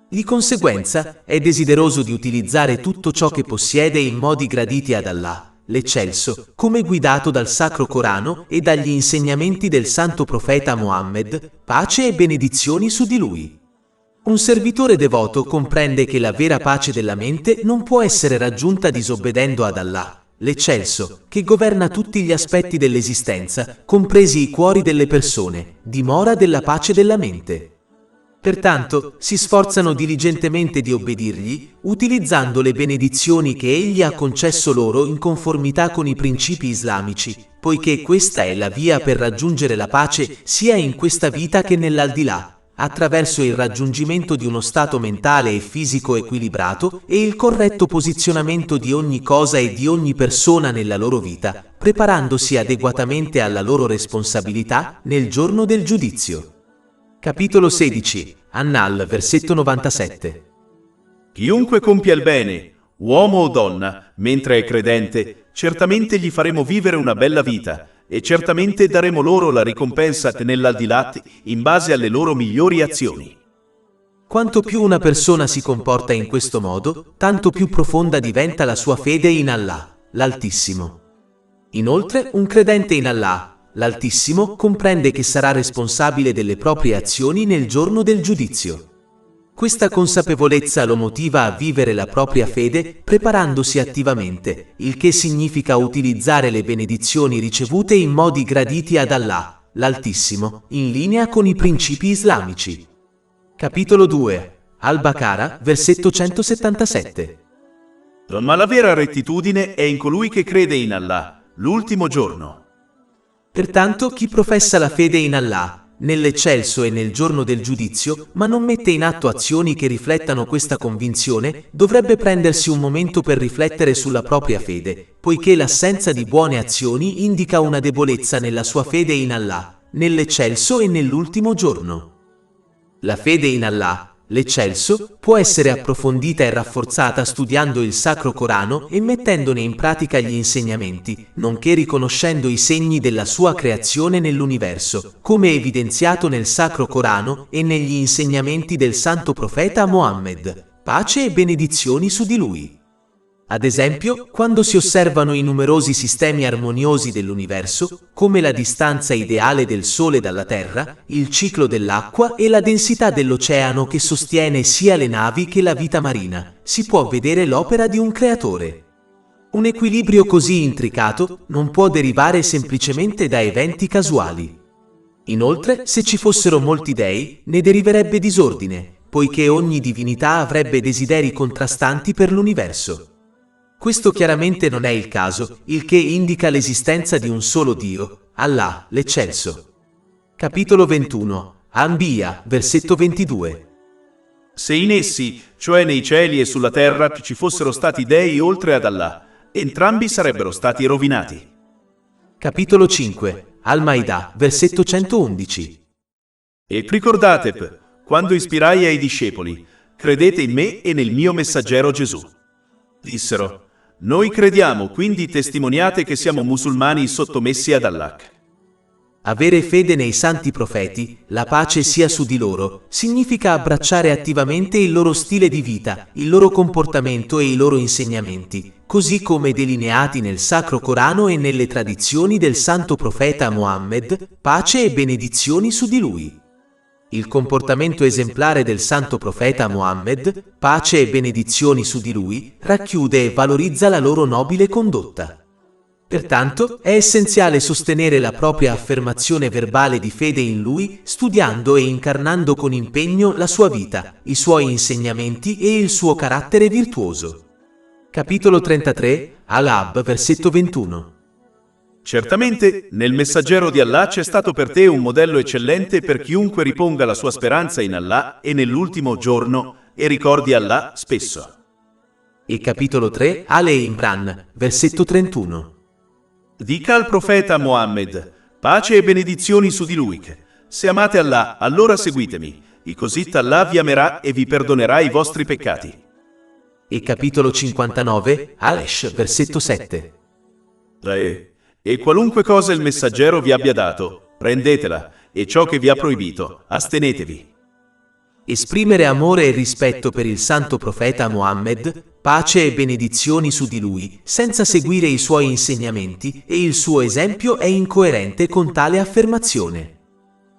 Di conseguenza, è desideroso di utilizzare tutto ciò che possiede in modi graditi ad Allah, l'eccelso, come guidato dal Sacro Corano e dagli insegnamenti del Santo Profeta Muhammad, pace e benedizioni su di lui. Un servitore devoto comprende che la vera pace della mente non può essere raggiunta disobbedendo ad Allah, l'eccelso, che governa tutti gli aspetti dell'esistenza, compresi i cuori delle persone, dimora della pace della mente. Pertanto, si sforzano diligentemente di obbedirgli, utilizzando le benedizioni che egli ha concesso loro in conformità con i principi islamici, poiché questa è la via per raggiungere la pace sia in questa vita che nell'aldilà, attraverso il raggiungimento di uno stato mentale e fisico equilibrato e il corretto posizionamento di ogni cosa e di ogni persona nella loro vita, preparandosi adeguatamente alla loro responsabilità nel giorno del giudizio. Capitolo 16, An-Nahl, versetto 97. Chiunque compia il bene, uomo o donna, mentre è credente, certamente gli faremo vivere una bella vita e certamente daremo loro la ricompensa nell'aldilà in base alle loro migliori azioni. Quanto più una persona si comporta in questo modo, tanto più profonda diventa la sua fede in Allah, l'Altissimo. Inoltre, un credente in Allah, l'Altissimo, comprende che sarà responsabile delle proprie azioni nel giorno del giudizio. Questa consapevolezza lo motiva a vivere la propria fede preparandosi attivamente, il che significa utilizzare le benedizioni ricevute in modi graditi ad Allah, l'Altissimo, in linea con i principi islamici. Capitolo 2, Al-Baqarah, versetto 177. Ma la vera rettitudine è in colui che crede in Allah, l'ultimo giorno. Pertanto chi professa la fede in Allah, nell'eccelso e nel giorno del giudizio, ma non mette in atto azioni che riflettano questa convinzione, dovrebbe prendersi un momento per riflettere sulla propria fede, poiché l'assenza di buone azioni indica una debolezza nella sua fede in Allah, nell'eccelso e nell'ultimo giorno. La fede in Allah, l'eccelso, può essere approfondita e rafforzata studiando il Sacro Corano e mettendone in pratica gli insegnamenti, nonché riconoscendo i segni della sua creazione nell'universo, come evidenziato nel Sacro Corano e negli insegnamenti del Santo Profeta Muhammad, pace e benedizioni su di lui. Ad esempio, quando si osservano i numerosi sistemi armoniosi dell'universo, come la distanza ideale del Sole dalla Terra, il ciclo dell'acqua e la densità dell'oceano che sostiene sia le navi che la vita marina, si può vedere l'opera di un creatore. Un equilibrio così intricato non può derivare semplicemente da eventi casuali. Inoltre, se ci fossero molti dei, ne deriverebbe disordine, poiché ogni divinità avrebbe desideri contrastanti per l'universo. Questo chiaramente non è il caso, il che indica l'esistenza di un solo Dio, Allah, l'eccelso. Capitolo 21, Anbiya, versetto 22. Se in essi, cioè nei cieli e sulla terra, ci fossero stati dei oltre ad Allah, entrambi sarebbero stati rovinati. Capitolo 5, Al-Maidah, versetto 111. E ricordate, quando ispirai ai discepoli, credete in me e nel mio messaggero Gesù. Dissero, noi crediamo, quindi testimoniate che siamo musulmani sottomessi ad Allah. Avere fede nei santi profeti, la pace sia su di loro, significa abbracciare attivamente il loro stile di vita, il loro comportamento e i loro insegnamenti, così come delineati nel Sacro Corano e nelle tradizioni del Santo Profeta Muhammad, pace e benedizioni su di lui. Il comportamento esemplare del Santo Profeta Muhammad, pace e benedizioni su di lui, racchiude e valorizza la loro nobile condotta. Pertanto, è essenziale sostenere la propria affermazione verbale di fede in Lui, studiando e incarnando con impegno la sua vita, i suoi insegnamenti e il suo carattere virtuoso. Capitolo 33, Al-Hab, versetto 21. Certamente, nel messaggero di Allah c'è stato per te un modello eccellente per chiunque riponga la sua speranza in Allah e nell'ultimo giorno e ricordi Allah spesso. E capitolo 3, Ale Imran, versetto 31. Dica al profeta Mohammed, pace e benedizioni su di lui, che, se amate Allah, allora seguitemi, così Allah vi amerà e vi perdonerà i vostri peccati. E capitolo 59, Alesh, versetto 7. E qualunque cosa il messaggero vi abbia dato, prendetela, e ciò che vi ha proibito, astenetevi. Esprimere amore e rispetto per il santo profeta Mohammed, pace e benedizioni su di lui, senza seguire i suoi insegnamenti e il suo esempio è incoerente con tale affermazione.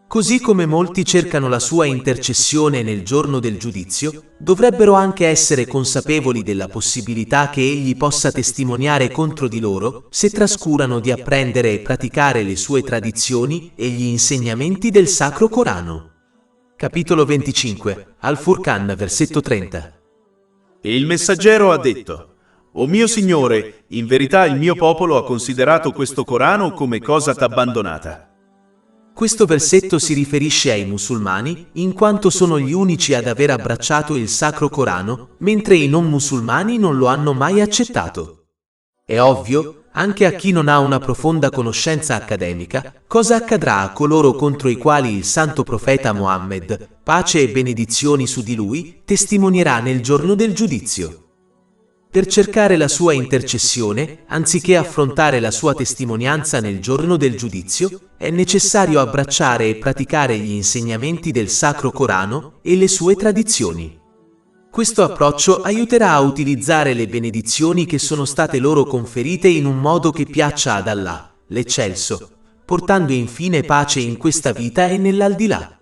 Così come molti cercano la sua intercessione nel giorno del giudizio, dovrebbero anche essere consapevoli della possibilità che egli possa testimoniare contro di loro se trascurano di apprendere e praticare le sue tradizioni e gli insegnamenti del Sacro Corano. Capitolo 25, Al-Furqan, versetto 30. E il messaggero ha detto, «O mio Signore, in verità il mio popolo ha considerato questo Corano come cosa abbandonata». Questo versetto si riferisce ai musulmani, in quanto sono gli unici ad aver abbracciato il Sacro Corano, mentre i non musulmani non lo hanno mai accettato. È ovvio, anche a chi non ha una profonda conoscenza accademica, cosa accadrà a coloro contro i quali il santo profeta Mohammed, pace e benedizioni su di lui, testimonierà nel giorno del giudizio. Per cercare la sua intercessione, anziché affrontare la sua testimonianza nel giorno del giudizio, è necessario abbracciare e praticare gli insegnamenti del Sacro Corano e le sue tradizioni. Questo approccio aiuterà a utilizzare le benedizioni che sono state loro conferite in un modo che piaccia ad Allah, l'Eccelso, portando infine pace in questa vita e nell'aldilà.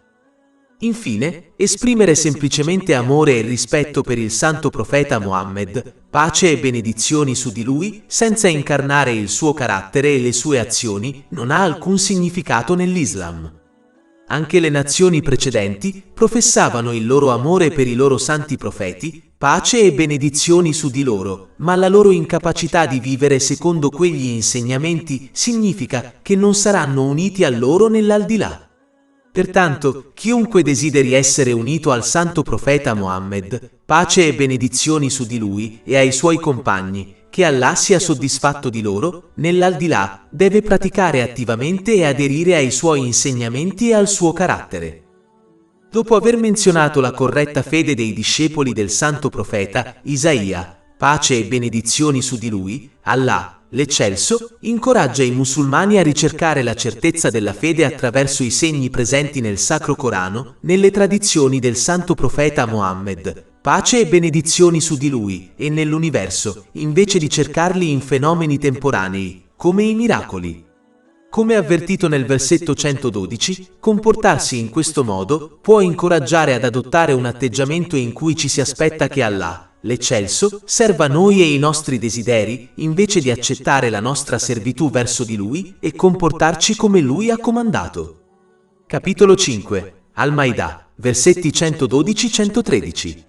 Infine, esprimere semplicemente amore e rispetto per il santo profeta Mohammed, pace e benedizioni su di lui, senza incarnare il suo carattere e le sue azioni, non ha alcun significato nell'Islam. Anche le nazioni precedenti professavano il loro amore per i loro santi profeti, pace e benedizioni su di loro, ma la loro incapacità di vivere secondo quegli insegnamenti significa che non saranno uniti a loro nell'aldilà. Pertanto, chiunque desideri essere unito al santo profeta Mohammed, pace e benedizioni su di lui e ai suoi compagni, che Allah sia soddisfatto di loro, nell'aldilà deve praticare attivamente e aderire ai suoi insegnamenti e al suo carattere. Dopo aver menzionato la corretta fede dei discepoli del santo profeta, Isaia, pace e benedizioni su di lui, Allah, l'Eccelso, incoraggia i musulmani a ricercare la certezza della fede attraverso i segni presenti nel Sacro Corano, nelle tradizioni del santo profeta Mohammed, pace e benedizioni su di lui, e nell'universo, invece di cercarli in fenomeni temporanei, come i miracoli. Come avvertito nel versetto 112, comportarsi in questo modo può incoraggiare ad adottare un atteggiamento in cui ci si aspetta che Allah, l'Eccelso, serva noi e i nostri desideri, invece di accettare la nostra servitù verso di Lui e comportarci come Lui ha comandato. Capitolo 5, Al-Maidah, versetti 112-113.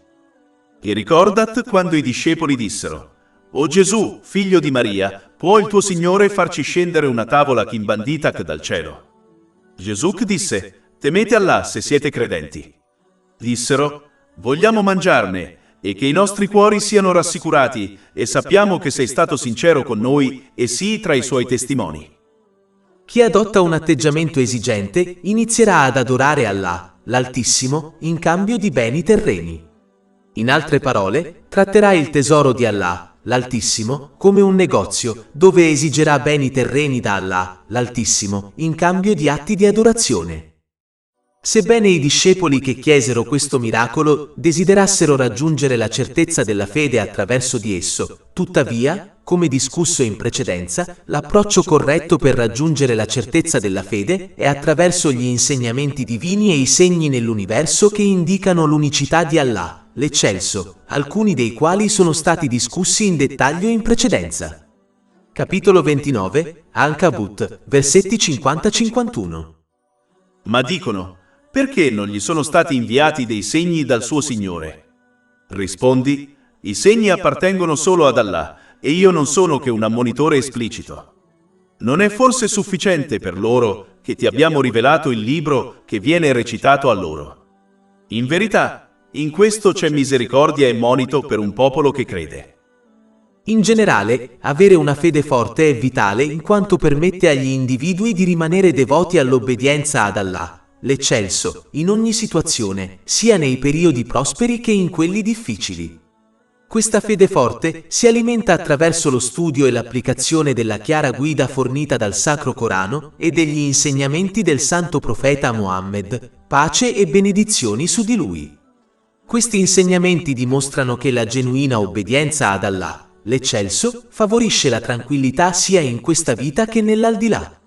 E ricordat quando i discepoli dissero, «O Gesù, figlio di Maria, può il tuo Signore farci scendere una tavola kimbanditak dal cielo?» Gesù disse, «Temete Allah se siete credenti». Dissero, «Vogliamo mangiarne, e che i nostri cuori siano rassicurati, e sappiamo che sei stato sincero con noi e sii tra i suoi testimoni». Chi adotta un atteggiamento esigente inizierà ad adorare Allah, l'Altissimo, in cambio di beni terreni. In altre parole, tratterà il tesoro di Allah, l'Altissimo, come un negozio, dove esigerà beni terreni da Allah, l'Altissimo, in cambio di atti di adorazione. Sebbene i discepoli che chiesero questo miracolo desiderassero raggiungere la certezza della fede attraverso di esso, tuttavia, come discusso in precedenza, l'approccio corretto per raggiungere la certezza della fede è attraverso gli insegnamenti divini e i segni nell'universo che indicano l'unicità di Allah, l'Eccelso, alcuni dei quali sono stati discussi in dettaglio in precedenza. Capitolo 29, Al-Kabut, versetti 50-51. Ma dicono, perché non gli sono stati inviati dei segni dal suo Signore? Rispondi, i segni appartengono solo ad Allah e io non sono che un ammonitore esplicito. Non è forse sufficiente per loro che ti abbiamo rivelato il libro che viene recitato a loro? In verità, in questo c'è misericordia e monito per un popolo che crede. In generale, avere una fede forte è vitale in quanto permette agli individui di rimanere devoti all'obbedienza ad Allah, l'Eccelso, in ogni situazione, sia nei periodi prosperi che in quelli difficili. Questa fede forte si alimenta attraverso lo studio e l'applicazione della chiara guida fornita dal Sacro Corano e degli insegnamenti del Santo Profeta Muhammad, pace e benedizioni su di lui. Questi insegnamenti dimostrano che la genuina obbedienza ad Allah, l'Eccelso, favorisce la tranquillità sia in questa vita che nell'aldilà.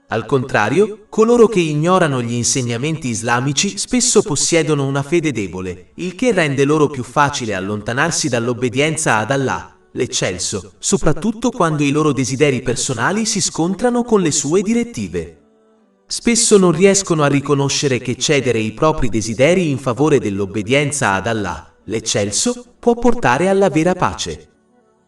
Al contrario, coloro che ignorano gli insegnamenti islamici spesso possiedono una fede debole, il che rende loro più facile allontanarsi dall'obbedienza ad Allah, l'Eccelso, soprattutto quando i loro desideri personali si scontrano con le sue direttive. Spesso non riescono a riconoscere che cedere i propri desideri in favore dell'obbedienza ad Allah, l'Eccelso, può portare alla vera pace.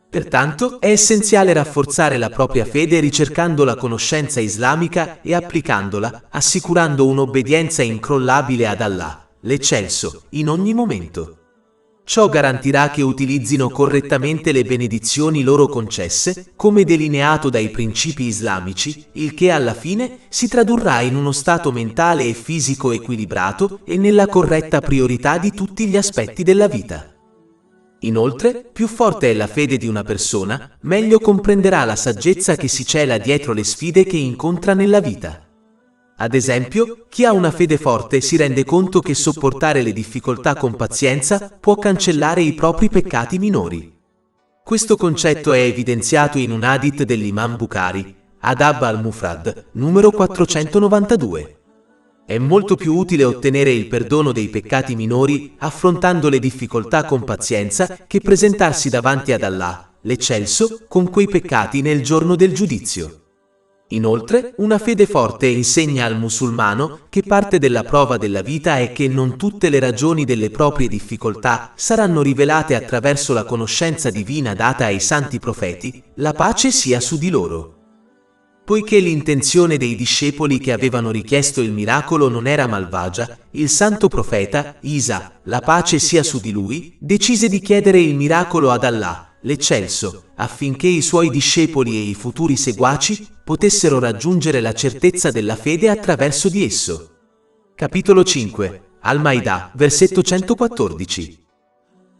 Pertanto, è essenziale rafforzare la propria fede ricercando la conoscenza islamica e applicandola, assicurando un'obbedienza incrollabile ad Allah, l'Eccelso, in ogni momento. Ciò garantirà che utilizzino correttamente le benedizioni loro concesse, come delineato dai principi islamici, il che alla fine si tradurrà in uno stato mentale e fisico equilibrato e nella corretta priorità di tutti gli aspetti della vita. Inoltre, più forte è la fede di una persona, meglio comprenderà la saggezza che si cela dietro le sfide che incontra nella vita. Ad esempio, chi ha una fede forte si rende conto che sopportare le difficoltà con pazienza può cancellare i propri peccati minori. Questo concetto è evidenziato in un hadith dell'Imam Bukhari, Adab al-Mufrad, numero 492. È molto più utile ottenere il perdono dei peccati minori affrontando le difficoltà con pazienza che presentarsi davanti ad Allah, l'Eccelso, con quei peccati nel giorno del giudizio. Inoltre, una fede forte insegna al musulmano che parte della prova della vita è che non tutte le ragioni delle proprie difficoltà saranno rivelate attraverso la conoscenza divina data ai santi profeti, la pace sia su di loro. Poiché l'intenzione dei discepoli che avevano richiesto il miracolo non era malvagia, il santo profeta, Isa, la pace sia su di lui, decise di chiedere il miracolo ad Allah, l'Eccelso, affinché i suoi discepoli e i futuri seguaci potessero raggiungere la certezza della fede attraverso di esso. Capitolo 5, Al-Maidah, versetto 114.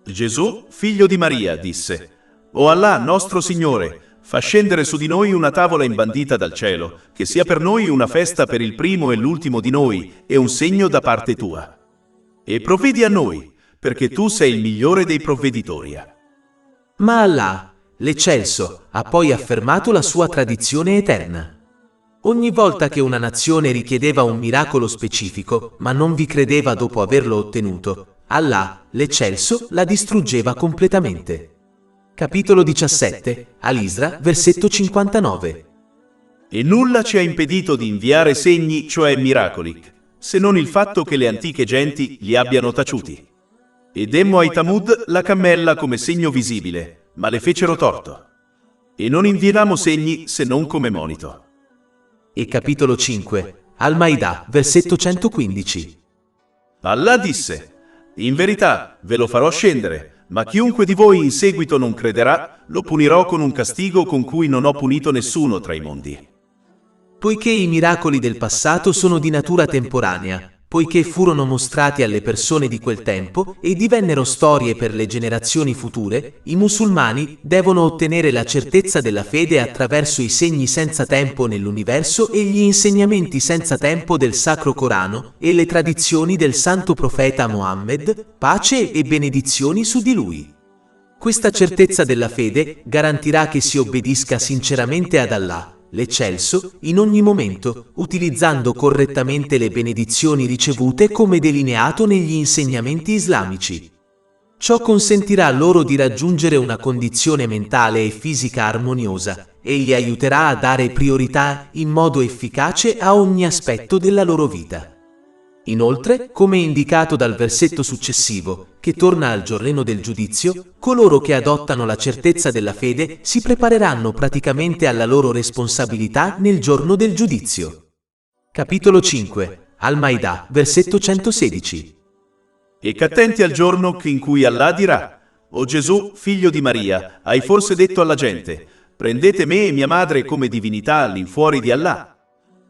Gesù, figlio di Maria, disse: O Allah, nostro Signore, fa scendere su di noi una tavola imbandita dal cielo, che sia per noi una festa per il primo e l'ultimo di noi e un segno da parte tua. E provvedi a noi, perché tu sei il migliore dei provveditori. Ma Allah, l'Eccelso, ha poi affermato la sua tradizione eterna. Ogni volta che una nazione richiedeva un miracolo specifico, ma non vi credeva dopo averlo ottenuto, Allah, l'Eccelso, la distruggeva completamente. Capitolo 17, Al-Isra, versetto 59. E nulla ci ha impedito di inviare segni, cioè miracoli, se non il fatto che le antiche genti li abbiano taciuti. E demmo ai Tamud la cammella come segno visibile, ma le fecero torto. E non inviavamo segni se non come monito. E capitolo 5, Al-Maidah, versetto 115. Allah disse: In verità ve lo farò scendere, ma chiunque di voi in seguito non crederà, lo punirò con un castigo con cui non ho punito nessuno tra i mondi. Poiché i miracoli del passato sono di natura temporanea, poiché furono mostrati alle persone di quel tempo e divennero storie per le generazioni future, i musulmani devono ottenere la certezza della fede attraverso i segni senza tempo nell'universo e gli insegnamenti senza tempo del Sacro Corano e le tradizioni del Santo Profeta Muhammad, pace e benedizioni su di lui. Questa certezza della fede garantirà che si obbedisca sinceramente ad Allah, l'Eccelso, in ogni momento, utilizzando correttamente le benedizioni ricevute come delineato negli insegnamenti islamici. Ciò consentirà loro di raggiungere una condizione mentale e fisica armoniosa e li aiuterà a dare priorità in modo efficace a ogni aspetto della loro vita. Inoltre, come indicato dal versetto successivo, che torna al giorno del giudizio, coloro che adottano la certezza della fede si prepareranno praticamente alla loro responsabilità nel giorno del giudizio. Capitolo 5, Al-Maidah, versetto 116. E attenti al giorno in cui Allah dirà: O Gesù, figlio di Maria, hai forse detto alla gente: prendete me e mia madre come divinità all'infuori di Allah?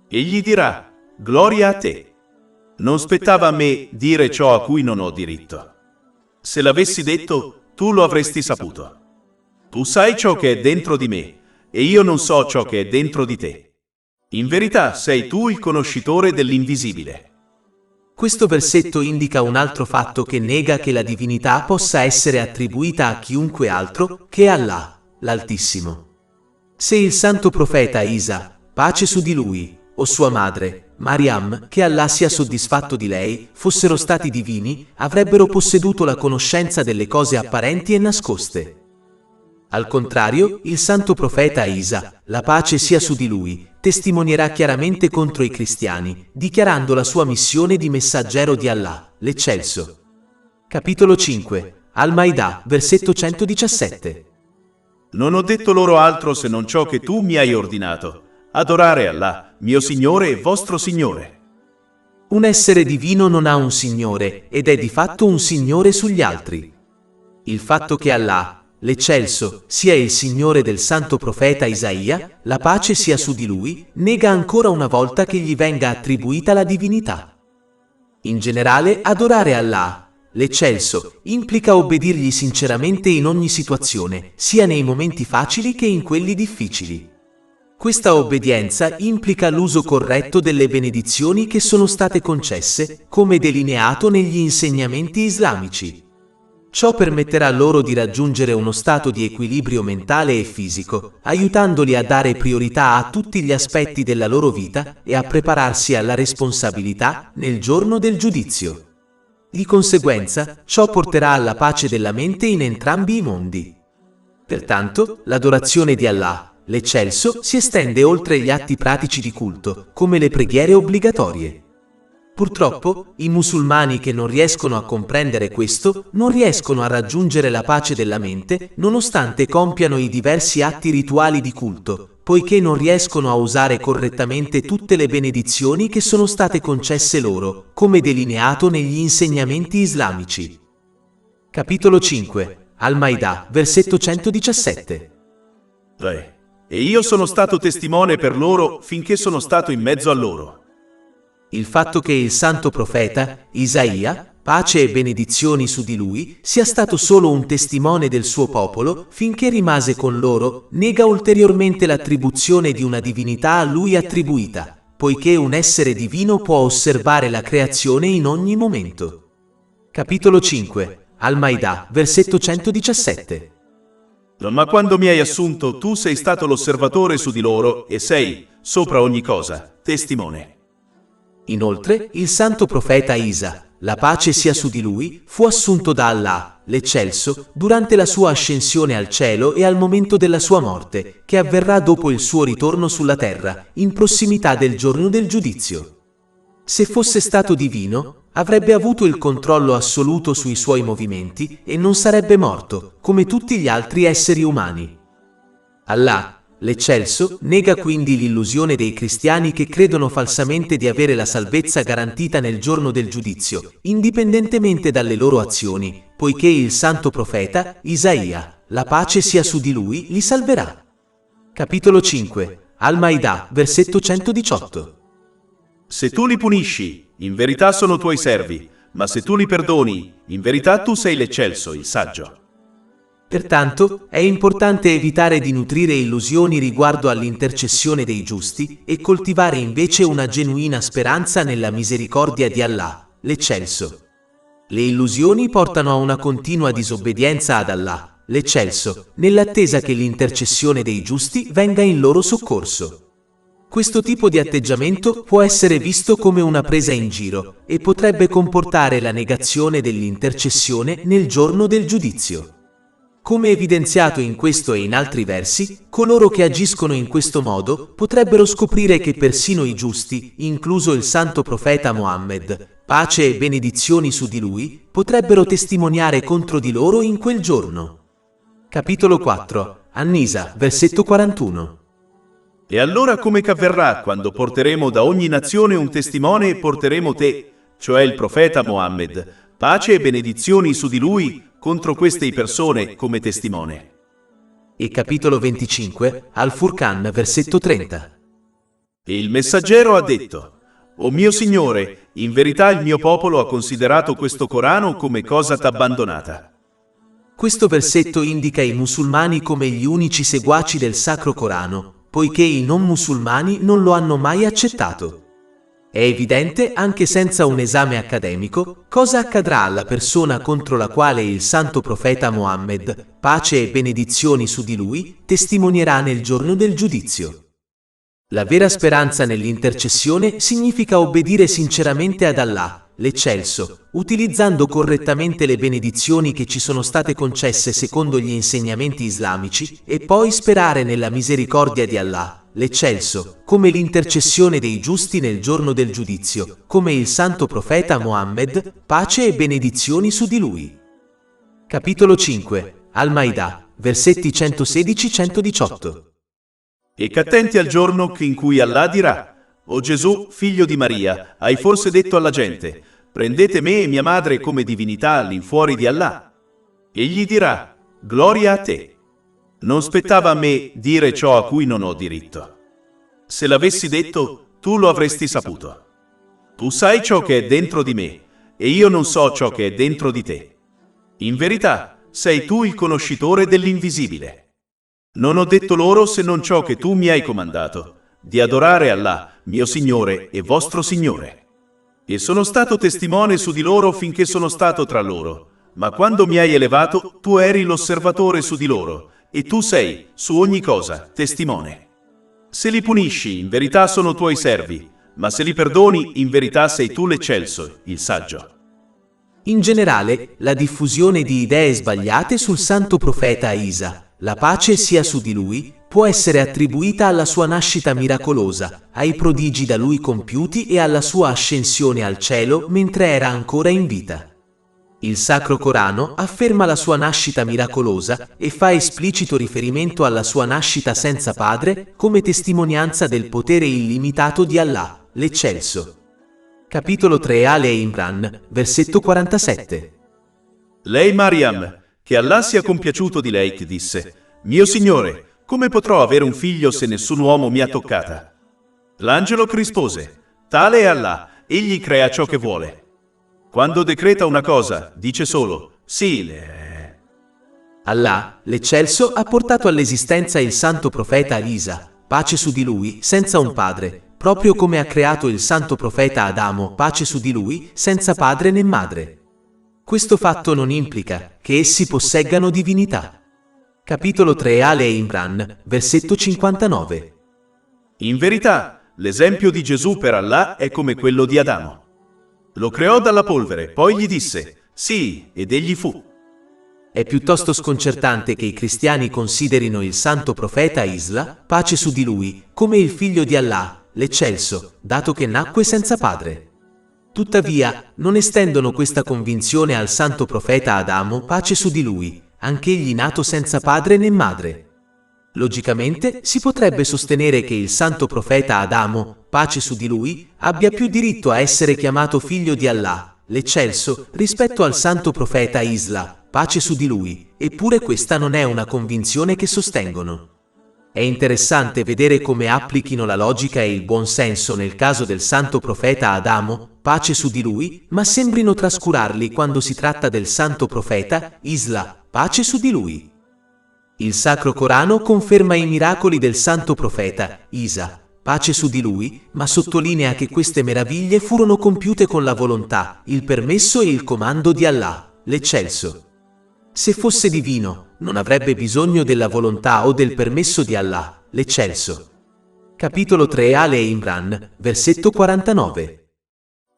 Egli dirà: gloria a te. Non spettava a me dire ciò a cui non ho diritto. Se l'avessi detto, tu lo avresti saputo. Tu sai ciò che è dentro di me, e io non so ciò che è dentro di te. In verità sei tu il conoscitore dell'invisibile. Questo versetto indica un altro fatto che nega che la divinità possa essere attribuita a chiunque altro che Allah, l'Altissimo. Se il santo profeta Isa, pace su di lui, o sua madre, Mariam, che Allah sia soddisfatto di lei, fossero stati divini, avrebbero posseduto la conoscenza delle cose apparenti e nascoste. Al contrario, il santo profeta Isa, la pace sia su di lui, testimonierà chiaramente contro i cristiani, dichiarando la sua missione di messaggero di Allah, l'Eccelso. Capitolo 5, Al-Maidah, versetto 117. Non ho detto loro altro se non ciò che tu mi hai ordinato: adorare Allah, mio Signore e vostro Signore. Un essere divino non ha un Signore ed è di fatto un Signore sugli altri. Il fatto che Allah, l'Eccelso, sia il Signore del santo profeta Isaia, la pace sia su di lui, nega ancora una volta che gli venga attribuita la divinità. In generale, adorare Allah, l'Eccelso, implica obbedirgli sinceramente in ogni situazione, sia nei momenti facili che in quelli difficili. Questa obbedienza implica l'uso corretto delle benedizioni che sono state concesse, come delineato negli insegnamenti islamici. Ciò permetterà loro di raggiungere uno stato di equilibrio mentale e fisico, aiutandoli a dare priorità a tutti gli aspetti della loro vita e a prepararsi alla responsabilità nel giorno del giudizio. Di conseguenza, ciò porterà alla pace della mente in entrambi i mondi. Pertanto, l'adorazione di Allah, l'Eccelso, si estende oltre gli atti pratici di culto, come le preghiere obbligatorie. Purtroppo, i musulmani che non riescono a comprendere questo non riescono a raggiungere la pace della mente nonostante compiano i diversi atti rituali di culto, poiché non riescono a usare correttamente tutte le benedizioni che sono state concesse loro, come delineato negli insegnamenti islamici. Capitolo 5, Al-Maidah, versetto 117. E io sono stato testimone per loro finché sono stato in mezzo a loro. Il fatto che il santo profeta, Isaia, pace e benedizioni su di lui, sia stato solo un testimone del suo popolo finché rimase con loro, nega ulteriormente l'attribuzione di una divinità a lui attribuita, poiché un essere divino può osservare la creazione in ogni momento. Capitolo 5, Al-Maidah, versetto 117. Ma quando mi hai assunto, tu sei stato l'osservatore su di loro e sei, sopra ogni cosa, testimone. Inoltre, il santo profeta Isa, la pace sia su di lui, fu assunto da Allah, l'Eccelso, durante la sua ascensione al cielo e al momento della sua morte, che avverrà dopo il suo ritorno sulla terra, in prossimità del giorno del giudizio. Se fosse stato divino, avrebbe avuto il controllo assoluto sui suoi movimenti e non sarebbe morto, come tutti gli altri esseri umani. Allah, l'Eccelso, nega quindi l'illusione dei cristiani che credono falsamente di avere la salvezza garantita nel giorno del giudizio, indipendentemente dalle loro azioni, poiché il santo profeta, Isaia, la pace sia su di lui, li salverà. Capitolo 5, Al-Maidah, versetto 118. Se tu li punisci, in verità sono tuoi servi, ma se tu li perdoni, in verità tu sei l'Eccelso, il saggio. Pertanto, è importante evitare di nutrire illusioni riguardo all'intercessione dei giusti e coltivare invece una genuina speranza nella misericordia di Allah, l'Eccelso. Le illusioni portano a una continua disobbedienza ad Allah, l'Eccelso, nell'attesa che l'intercessione dei giusti venga in loro soccorso. Questo tipo di atteggiamento può essere visto come una presa in giro e potrebbe comportare la negazione dell'intercessione nel giorno del giudizio. Come evidenziato in questo e in altri versi, coloro che agiscono in questo modo potrebbero scoprire che persino i giusti, incluso il santo profeta Mohammed, pace e benedizioni su di lui, potrebbero testimoniare contro di loro in quel giorno. Capitolo 4, An-Nisa, versetto 41. E allora come che avverrà quando porteremo da ogni nazione un testimone e porteremo te, cioè il profeta Mohammed, pace e benedizioni su di lui, contro queste persone come testimone. E capitolo 25, Al-Furqan, versetto 30. E il messaggero ha detto: O mio Signore, in verità il mio popolo ha considerato questo Corano come cosa t'abbandonata. Questo versetto indica i musulmani come gli unici seguaci del Sacro Corano, poiché i non musulmani non lo hanno mai accettato. È evidente, anche senza un esame accademico, cosa accadrà alla persona contro la quale il santo profeta Mohammed, pace e benedizioni su di lui, testimonierà nel giorno del giudizio. La vera speranza nell'intercessione significa obbedire sinceramente ad Allah, l'Eccelso, utilizzando correttamente le benedizioni che ci sono state concesse secondo gli insegnamenti islamici e poi sperare nella misericordia di Allah, l'Eccelso, come l'intercessione dei giusti nel giorno del giudizio, come il santo profeta Mohammed, pace e benedizioni su di lui. Capitolo 5, Al-Maidah, versetti 116-118. E qu'attenti al giorno in cui Allah dirà: O Gesù, figlio di Maria, hai forse detto alla gente: prendete me e mia madre come divinità all'infuori di Allah? Egli dirà: gloria a te. Non spettava a me dire ciò a cui non ho diritto. Se l'avessi detto, tu lo avresti saputo. Tu sai ciò che è dentro di me, e io non so ciò che è dentro di te. In verità, sei tu il conoscitore dell'invisibile. Non ho detto loro se non ciò che tu mi hai comandato, di adorare Allah, mio Signore e vostro Signore. E sono stato testimone su di loro finché sono stato tra loro, ma quando mi hai elevato, tu eri l'osservatore su di loro, e tu sei, su ogni cosa, testimone. Se li punisci, in verità sono tuoi servi, ma se li perdoni, in verità sei tu l'Eccelso, il saggio. In generale, la diffusione di idee sbagliate sul santo profeta Isa, la pace sia su di lui, può essere attribuita alla sua nascita miracolosa, ai prodigi da lui compiuti e alla sua ascensione al cielo mentre era ancora in vita. Il Sacro Corano afferma la sua nascita miracolosa e fa esplicito riferimento alla sua nascita senza padre come testimonianza del potere illimitato di Allah, l'Eccelso. Capitolo 3 Ale Imran, versetto 47. Lei Mariam, che Allah sia compiaciuto di lei, che disse: Mio Signore, come potrò avere un figlio se nessun uomo mi ha toccata? L'angelo rispose: Tale è Allah, egli crea ciò che vuole. Quando decreta una cosa, dice solo: sì. Allah, l'Eccelso, ha portato all'esistenza il santo profeta Isa, pace su di lui, senza un padre, proprio come ha creato il santo profeta Adamo, pace su di lui, senza padre né madre. Questo fatto non implica che essi posseggano divinità. Capitolo 3 Ale Imran, versetto 59. In verità, l'esempio di Gesù per Allah è come quello di Adamo. Lo creò dalla polvere, poi gli disse: sì, ed egli fu. È piuttosto sconcertante che i cristiani considerino il santo profeta Isla, pace su di lui, come il figlio di Allah, l'Eccelso, dato che nacque senza padre. Tuttavia, non estendono questa convinzione al santo profeta Adamo, pace su di lui, anch'egli nato senza padre né madre. Logicamente, si potrebbe sostenere che il santo profeta Adamo, pace su di lui, abbia più diritto a essere chiamato figlio di Allah, l'Eccelso, rispetto al santo profeta Isla, pace su di lui, eppure questa non è una convinzione che sostengono. È interessante vedere come applichino la logica e il buon senso nel caso del santo profeta Adamo, pace su di lui, ma sembrino trascurarli quando si tratta del santo profeta Isla, pace su di lui. Il Sacro Corano conferma i miracoli del santo profeta Isa, pace su di lui, ma sottolinea che queste meraviglie furono compiute con la volontà, il permesso e il comando di Allah, l'Eccelso. Se fosse divino, non avrebbe bisogno della volontà o del permesso di Allah, l'Eccelso. Capitolo 3 Ale Imran, versetto 49.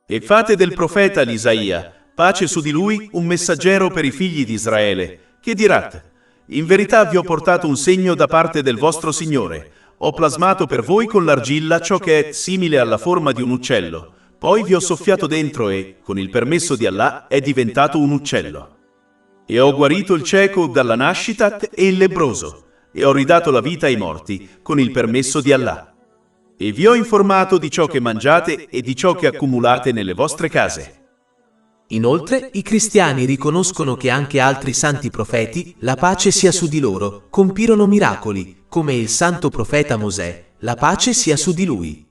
E fate del profeta Isaia, pace su di lui, un messaggero per i figli di Israele, che dirà: in verità vi ho portato un segno da parte del vostro Signore. Ho plasmato per voi con l'argilla ciò che è simile alla forma di un uccello. Poi vi ho soffiato dentro e, con il permesso di Allah, è diventato un uccello. E ho guarito il cieco dalla nascita e il lebbroso, e ho ridato la vita ai morti, con il permesso di Allah. E vi ho informato di ciò che mangiate e di ciò che accumulate nelle vostre case. Inoltre, i cristiani riconoscono che anche altri santi profeti, la pace sia su di loro, compirono miracoli, come il santo profeta Mosè, la pace sia su di lui.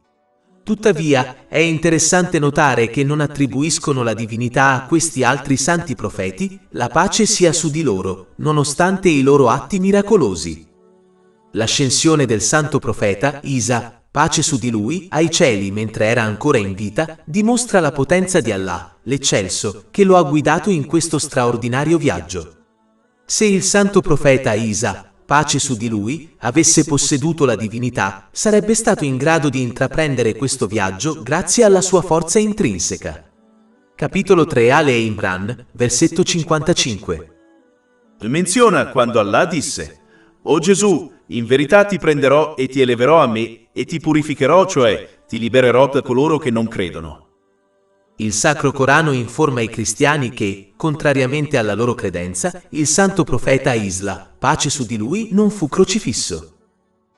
Tuttavia, è interessante notare che non attribuiscono la divinità a questi altri santi profeti, la pace sia su di loro, nonostante i loro atti miracolosi. L'ascensione del santo profeta, Isa, pace su di lui, ai cieli mentre era ancora in vita, dimostra la potenza di Allah, l'Eccelso, che lo ha guidato in questo straordinario viaggio. Se il santo profeta Isa, pace su di lui, avesse posseduto la divinità, sarebbe stato in grado di intraprendere questo viaggio grazie alla sua forza intrinseca. Capitolo 3 Ale Imran, versetto 55. Menziona quando Allah disse: O Gesù, in verità ti prenderò e ti eleverò a me e ti purificherò, cioè ti libererò da coloro che non credono. Il Sacro Corano informa i cristiani che, contrariamente alla loro credenza, il santo profeta Isla, pace su di lui, non fu crocifisso.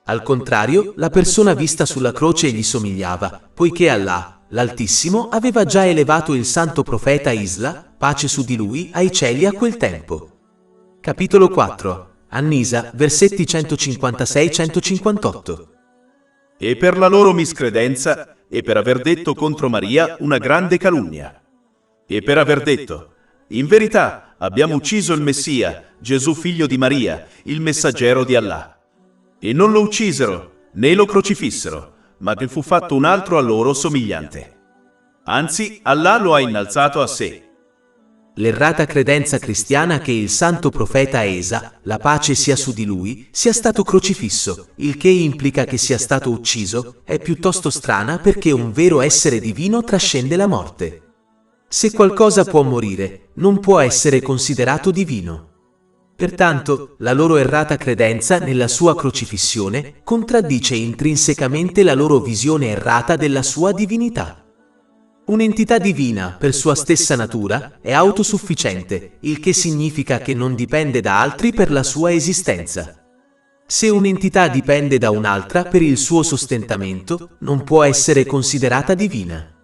Al contrario, la persona vista sulla croce gli somigliava, poiché Allah, l'Altissimo, aveva già elevato il santo profeta Isla, pace su di lui, ai cieli a quel tempo. Capitolo 4 An-Nisa, versetti 156-158. E per la loro miscredenza, e per aver detto contro Maria una grande calunnia. E per aver detto: in verità abbiamo ucciso il Messia, Gesù figlio di Maria, il messaggero di Allah. E non lo uccisero, né lo crocifissero, ma ne fu fatto un altro a loro somigliante. Anzi, Allah lo ha innalzato a sé. L'errata credenza cristiana che il santo profeta Esa, la pace sia su di lui, sia stato crocifisso, il che implica che sia stato ucciso, è piuttosto strana perché un vero essere divino trascende la morte. Se qualcosa può morire, non può essere considerato divino. Pertanto, la loro errata credenza nella sua crocifissione contraddice intrinsecamente la loro visione errata della sua divinità. Un'entità divina, per sua stessa natura, è autosufficiente, il che significa che non dipende da altri per la sua esistenza. Se un'entità dipende da un'altra per il suo sostentamento, non può essere considerata divina.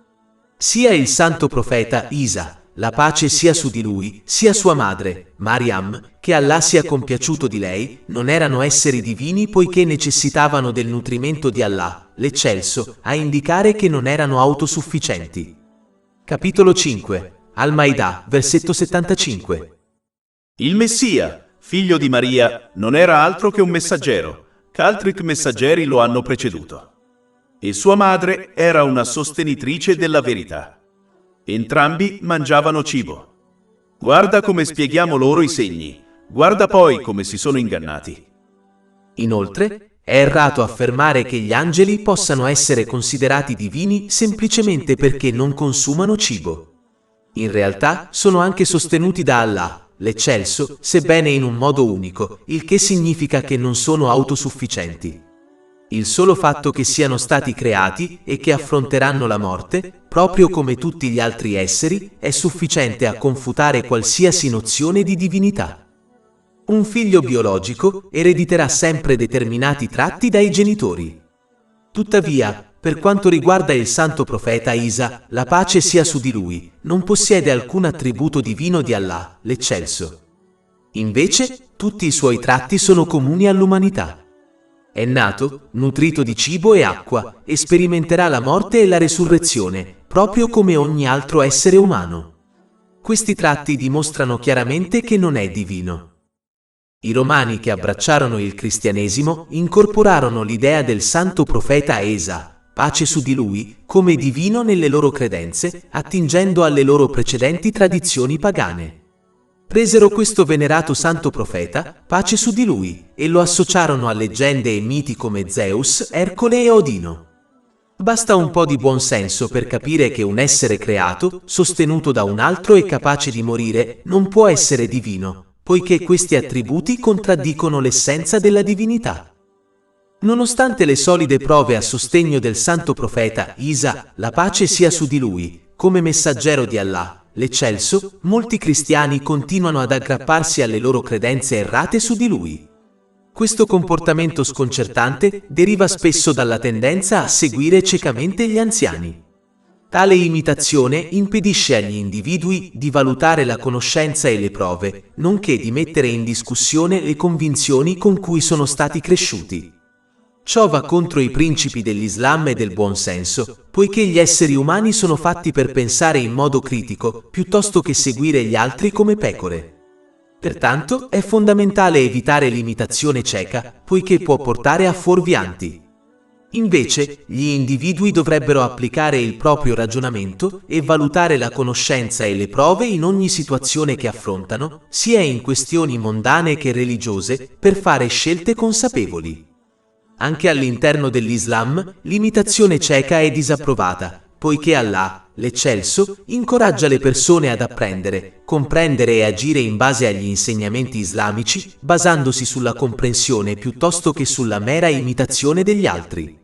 Sia il santo profeta Isa, la pace sia su di lui, sia sua madre, Mariam, che Allah sia compiaciuto di lei, non erano esseri divini poiché necessitavano del nutrimento di Allah, l'Eccelso, a indicare che non erano autosufficienti. Capitolo 5 Al-Maidah, versetto 75. Il Messia, figlio di Maria, non era altro che un messaggero, che altri messaggeri lo hanno preceduto. E sua madre era una sostenitrice della verità. Entrambi mangiavano cibo. Guarda come spieghiamo loro i segni, guarda poi come si sono ingannati. Inoltre, è errato affermare che gli angeli possano essere considerati divini semplicemente perché non consumano cibo. In realtà, sono anche sostenuti da Allah, l'Eccelso, sebbene in un modo unico, il che significa che non sono autosufficienti. Il solo fatto che siano stati creati e che affronteranno la morte, proprio come tutti gli altri esseri, è sufficiente a confutare qualsiasi nozione di divinità. Un figlio biologico erediterà sempre determinati tratti dai genitori. Tuttavia, per quanto riguarda il santo profeta Isa, la pace sia su di lui, non possiede alcun attributo divino di Allah, l'Eccelso. Invece, tutti i suoi tratti sono comuni all'umanità. È nato, nutrito di cibo e acqua, e sperimenterà la morte e la resurrezione, proprio come ogni altro essere umano. Questi tratti dimostrano chiaramente che non è divino. I romani che abbracciarono il cristianesimo incorporarono l'idea del santo profeta Esa, pace su di lui, come divino nelle loro credenze, attingendo alle loro precedenti tradizioni pagane. Presero questo venerato santo profeta, pace su di lui, e lo associarono a leggende e miti come Zeus, Ercole e Odino. Basta un po' di buon senso per capire che un essere creato, sostenuto da un altro e capace di morire, non può essere divino, poiché questi attributi contraddicono l'essenza della divinità. Nonostante le solide prove a sostegno del santo profeta Isa, la pace sia su di lui, come messaggero di Allah, l'Eccelso, molti cristiani continuano ad aggrapparsi alle loro credenze errate su di lui. Questo comportamento sconcertante deriva spesso dalla tendenza a seguire ciecamente gli anziani. Tale imitazione impedisce agli individui di valutare la conoscenza e le prove, nonché di mettere in discussione le convinzioni con cui sono stati cresciuti. Ciò va contro i principi dell'Islam e del buon senso, poiché gli esseri umani sono fatti per pensare in modo critico, piuttosto che seguire gli altri come pecore. Pertanto, è fondamentale evitare l'imitazione cieca, poiché può portare a fuorvianti. Invece, gli individui dovrebbero applicare il proprio ragionamento e valutare la conoscenza e le prove in ogni situazione che affrontano, sia in questioni mondane che religiose, per fare scelte consapevoli. Anche all'interno dell'Islam, l'imitazione cieca è disapprovata, poiché Allah, l'Eccelso, incoraggia le persone ad apprendere, comprendere e agire in base agli insegnamenti islamici, basandosi sulla comprensione piuttosto che sulla mera imitazione degli altri.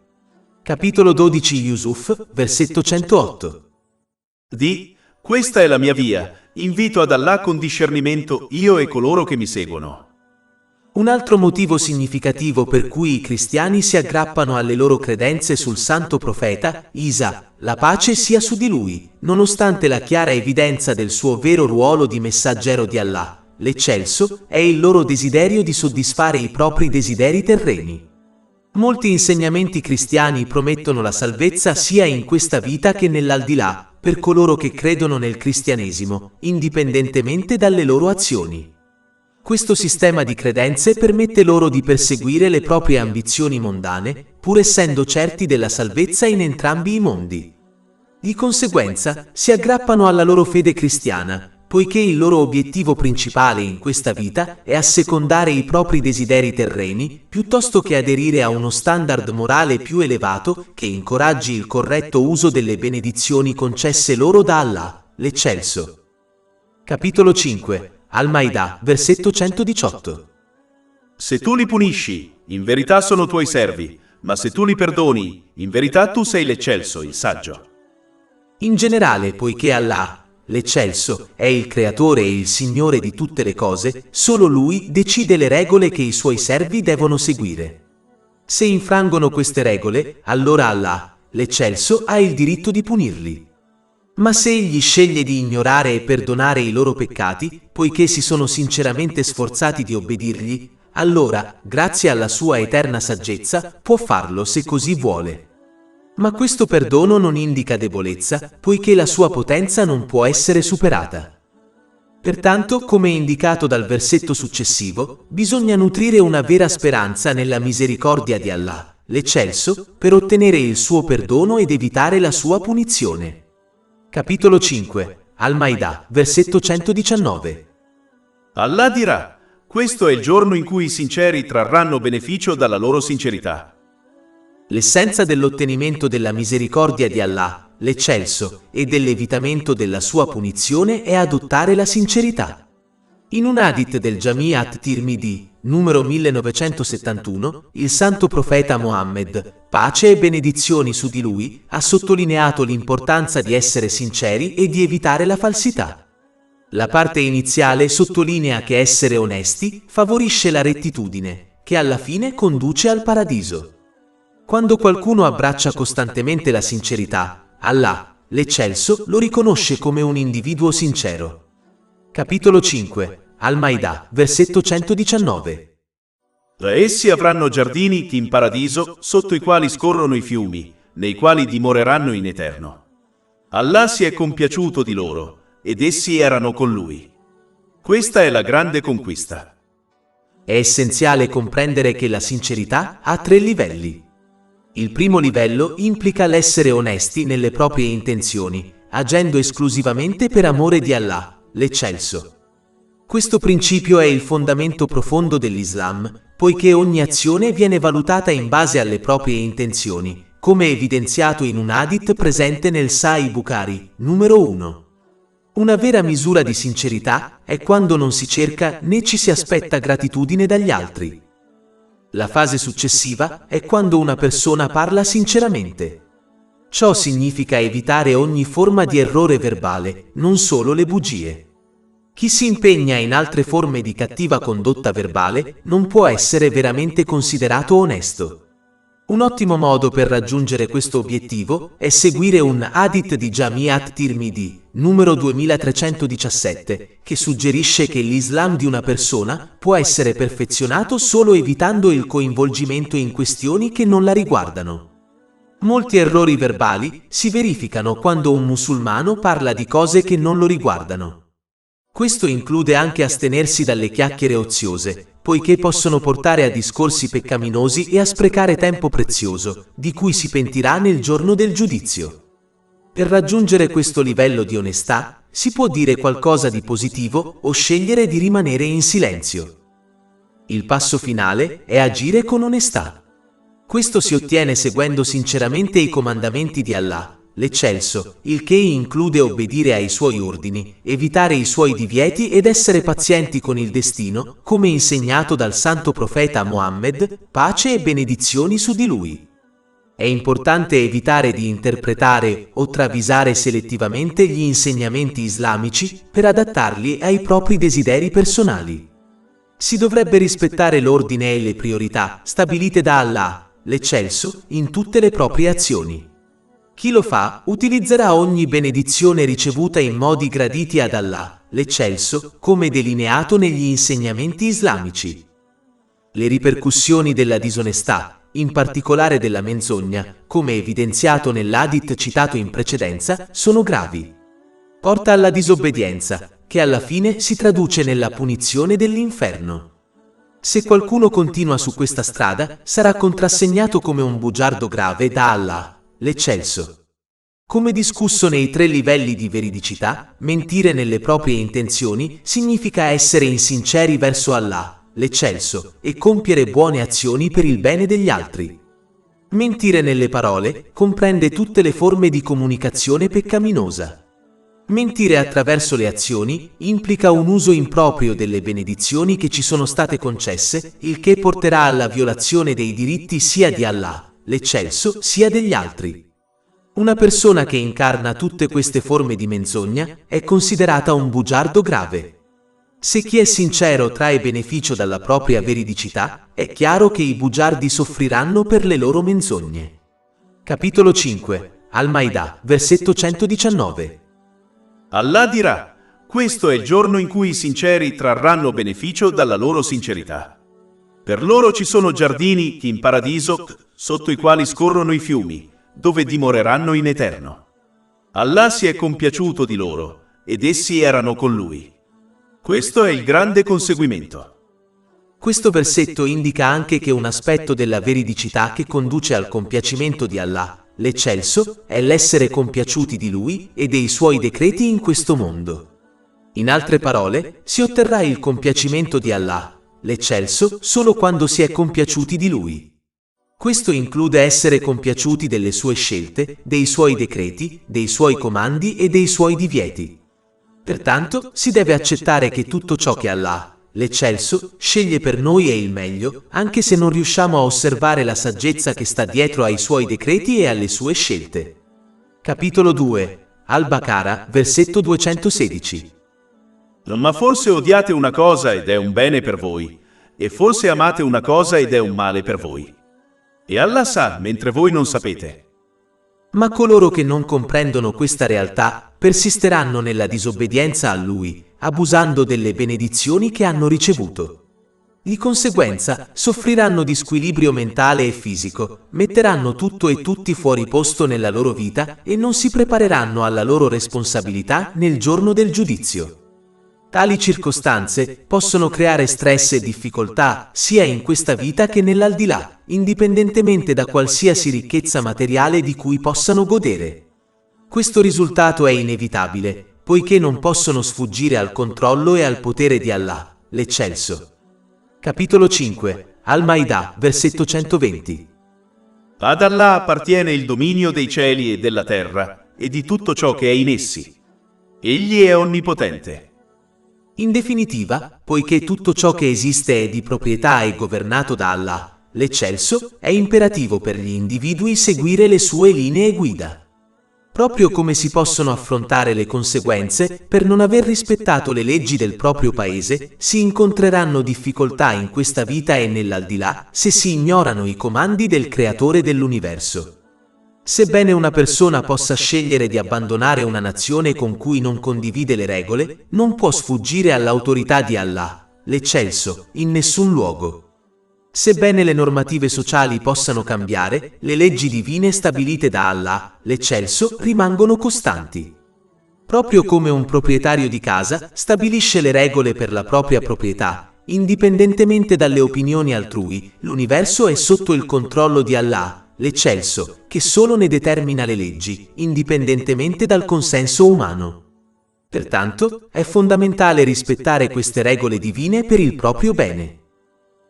Capitolo 12 Yusuf, versetto 108. Questa è la mia via, invito ad Allah con discernimento io e coloro che mi seguono. Un altro motivo significativo per cui i cristiani si aggrappano alle loro credenze sul santo profeta, Isa, la pace sia su di lui, nonostante la chiara evidenza del suo vero ruolo di messaggero di Allah, l'Eccelso, è il loro desiderio di soddisfare i propri desideri terreni. Molti insegnamenti cristiani promettono la salvezza sia in questa vita che nell'aldilà, per coloro che credono nel cristianesimo, indipendentemente dalle loro azioni. Questo sistema di credenze permette loro di perseguire le proprie ambizioni mondane, pur essendo certi della salvezza in entrambi i mondi. Di conseguenza, si aggrappano alla loro fede cristiana, poiché il loro obiettivo principale in questa vita è assecondare i propri desideri terreni, piuttosto che aderire a uno standard morale più elevato che incoraggi il corretto uso delle benedizioni concesse loro da Allah, l'Eccelso. Capitolo 5 Al-Maida, versetto 118. Se tu li punisci, in verità sono tuoi servi, ma se tu li perdoni, in verità tu sei l'Eccelso, il saggio. In generale, poiché Allah, l'Eccelso, è il creatore e il Signore di tutte le cose, solo Lui decide le regole che i suoi servi devono seguire. Se infrangono queste regole, allora Allah, l'Eccelso, ha il diritto di punirli. Ma se egli sceglie di ignorare e perdonare i loro peccati, poiché si sono sinceramente sforzati di obbedirgli, allora, grazie alla sua eterna saggezza, può farlo se così vuole. Ma questo perdono non indica debolezza, poiché la sua potenza non può essere superata. Pertanto, come indicato dal versetto successivo, bisogna nutrire una vera speranza nella misericordia di Allah, l'Eccelso, per ottenere il suo perdono ed evitare la sua punizione. Capitolo 5 Al-Maida, versetto 119. Allah dirà: questo è il giorno in cui i sinceri trarranno beneficio dalla loro sincerità. L'essenza dell'ottenimento della misericordia di Allah, l'Eccelso, e dell'evitamento della sua punizione è adottare la sincerità. In un hadith del Jami' at-Tirmidhi, numero 1971, il santo profeta Mohammed, pace e benedizioni su di lui, ha sottolineato l'importanza di essere sinceri e di evitare la falsità. La parte iniziale sottolinea che essere onesti favorisce la rettitudine, che alla fine conduce al paradiso. Quando qualcuno abbraccia costantemente la sincerità, Allah, l'Eccelso, lo riconosce come un individuo sincero. Capitolo 5 Al-Maida, versetto 119. Essi avranno giardini in paradiso, sotto i quali scorrono i fiumi, nei quali dimoreranno in eterno. Allah si è compiaciuto di loro, ed essi erano con Lui. Questa è la grande conquista. È essenziale comprendere che la sincerità ha 3 livelli. Il primo livello implica l'essere onesti nelle proprie intenzioni, agendo esclusivamente per amore di Allah, l'Eccelso. Questo principio è il fondamento profondo dell'Islam, poiché ogni azione viene valutata in base alle proprie intenzioni, come evidenziato in un hadith presente nel Sahih Bukhari, numero 1. Una vera misura di sincerità è quando non si cerca né ci si aspetta gratitudine dagli altri. La fase successiva è quando una persona parla sinceramente. Ciò significa evitare ogni forma di errore verbale, non solo le bugie. Chi si impegna in altre forme di cattiva condotta verbale non può essere veramente considerato onesto. Un ottimo modo per raggiungere questo obiettivo è seguire un hadith di Jami' at-Tirmidhi, numero 2317, che suggerisce che l'Islam di una persona può essere perfezionato solo evitando il coinvolgimento in questioni che non la riguardano. Molti errori verbali si verificano quando un musulmano parla di cose che non lo riguardano. Questo include anche astenersi dalle chiacchiere oziose, poiché possono portare a discorsi peccaminosi e a sprecare tempo prezioso, di cui si pentirà nel giorno del giudizio. Per raggiungere questo livello di onestà, si può dire qualcosa di positivo o scegliere di rimanere in silenzio. Il passo finale è agire con onestà. Questo si ottiene seguendo sinceramente i comandamenti di Allah, l'Eccelso, il che include obbedire ai suoi ordini, evitare i suoi divieti ed essere pazienti con il destino, come insegnato dal santo profeta Mohammed, pace e benedizioni su di lui. È importante evitare di interpretare o travisare selettivamente gli insegnamenti islamici per adattarli ai propri desideri personali. Si dovrebbe rispettare l'ordine e le priorità stabilite da Allah, l'Eccelso, in tutte le proprie azioni. Chi lo fa utilizzerà ogni benedizione ricevuta in modi graditi ad Allah, l'Eccelso, come delineato negli insegnamenti islamici. Le ripercussioni della disonestà, in particolare della menzogna, come evidenziato nell'hadith citato in precedenza, sono gravi. Porta alla disobbedienza, che alla fine si traduce nella punizione dell'inferno. Se qualcuno continua su questa strada, sarà contrassegnato come un bugiardo grave da Allah, l'Eccelso. Come discusso nei 3 livelli di veridicità, mentire nelle proprie intenzioni significa essere insinceri verso Allah, l'Eccelso, e compiere buone azioni per il bene degli altri. Mentire nelle parole comprende tutte le forme di comunicazione peccaminosa. Mentire attraverso le azioni implica un uso improprio delle benedizioni che ci sono state concesse, il che porterà alla violazione dei diritti sia di Allah, l'Eccelso, sia degli altri. Una persona che incarna tutte queste forme di menzogna è considerata un bugiardo grave. Se chi è sincero trae beneficio dalla propria veridicità, è chiaro che i bugiardi soffriranno per le loro menzogne. Capitolo 5, Al-Maidah, versetto 119. Allah dirà: questo è il giorno in cui i sinceri trarranno beneficio dalla loro sincerità. Per loro ci sono giardini in paradiso, sotto i quali scorrono i fiumi, dove dimoreranno in eterno. Allah si è compiaciuto di loro, ed essi erano con Lui. Questo è il grande conseguimento. Questo versetto indica anche che un aspetto della veridicità che conduce al compiacimento di Allah, l'Eccelso, è l'essere compiaciuti di Lui e dei Suoi decreti in questo mondo. In altre parole, si otterrà il compiacimento di Allah, l'Eccelso, solo quando si è compiaciuti di Lui. Questo include essere compiaciuti delle Sue scelte, dei Suoi decreti, dei Suoi comandi e dei Suoi divieti. Pertanto, si deve accettare che tutto ciò che Allah, l'Eccelso, sceglie per noi è il meglio, anche se non riusciamo a osservare la saggezza che sta dietro ai Suoi decreti e alle Sue scelte. Capitolo 2, Al-Baqarah, versetto 216. Ma forse odiate una cosa ed è un bene per voi, e forse amate una cosa ed è un male per voi. E Allah sa, mentre voi non sapete. Ma coloro che non comprendono questa realtà persisteranno nella disobbedienza a Lui, abusando delle benedizioni che hanno ricevuto. Di conseguenza, soffriranno di squilibrio mentale e fisico, metteranno tutto e tutti fuori posto nella loro vita e non si prepareranno alla loro responsabilità nel giorno del giudizio. Tali circostanze possono creare stress e difficoltà sia in questa vita che nell'aldilà, indipendentemente da qualsiasi ricchezza materiale di cui possano godere. Questo risultato è inevitabile, poiché non possono sfuggire al controllo e al potere di Allah, l'Eccelso. Capitolo 5, Al-Maidah, versetto 120. Ad Allah appartiene il dominio dei cieli e della terra e di tutto ciò che è in essi. Egli è onnipotente. In definitiva, poiché tutto ciò che esiste è di proprietà e governato da Allah, l'Eccelso, è imperativo per gli individui seguire le sue linee guida. Proprio come si possono affrontare le conseguenze per non aver rispettato le leggi del proprio paese, si incontreranno difficoltà in questa vita e nell'aldilà se si ignorano i comandi del Creatore dell'universo. Sebbene una persona possa scegliere di abbandonare una nazione con cui non condivide le regole, non può sfuggire all'autorità di Allah, l'Eccelso, in nessun luogo. Sebbene le normative sociali possano cambiare, le leggi divine stabilite da Allah, l'Eccelso, rimangono costanti. Proprio come un proprietario di casa stabilisce le regole per la propria proprietà, indipendentemente dalle opinioni altrui, l'universo è sotto il controllo di Allah, l'Eccelso, che solo ne determina le leggi, indipendentemente dal consenso umano. Pertanto, è fondamentale rispettare queste regole divine per il proprio bene.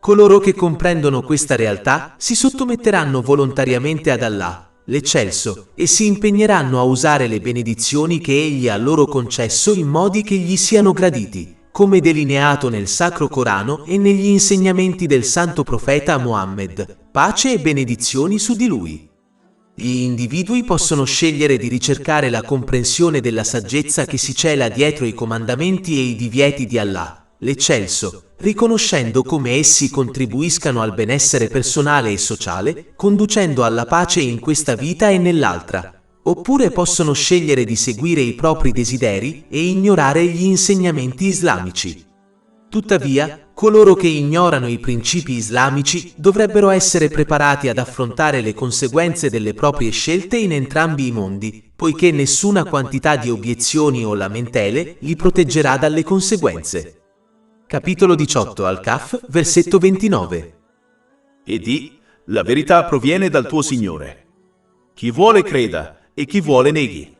Coloro che comprendono questa realtà si sottometteranno volontariamente ad Allah, l'Eccelso, e si impegneranno a usare le benedizioni che Egli ha loro concesso in modi che gli siano graditi, come delineato nel Sacro Corano e negli insegnamenti del Santo Profeta Muhammad, pace e benedizioni su di lui. Gli individui possono scegliere di ricercare la comprensione della saggezza che si cela dietro i comandamenti e i divieti di Allah, l'Eccelso, riconoscendo come essi contribuiscano al benessere personale e sociale, conducendo alla pace in questa vita e nell'altra. Oppure possono scegliere di seguire i propri desideri e ignorare gli insegnamenti islamici. Tuttavia, coloro che ignorano i principi islamici dovrebbero essere preparati ad affrontare le conseguenze delle proprie scelte in entrambi i mondi, poiché nessuna quantità di obiezioni o lamentele li proteggerà dalle conseguenze. Capitolo 18 Al-Kahf, versetto 29. E di, la verità proviene dal tuo Signore. Chi vuole creda e chi vuole neghi.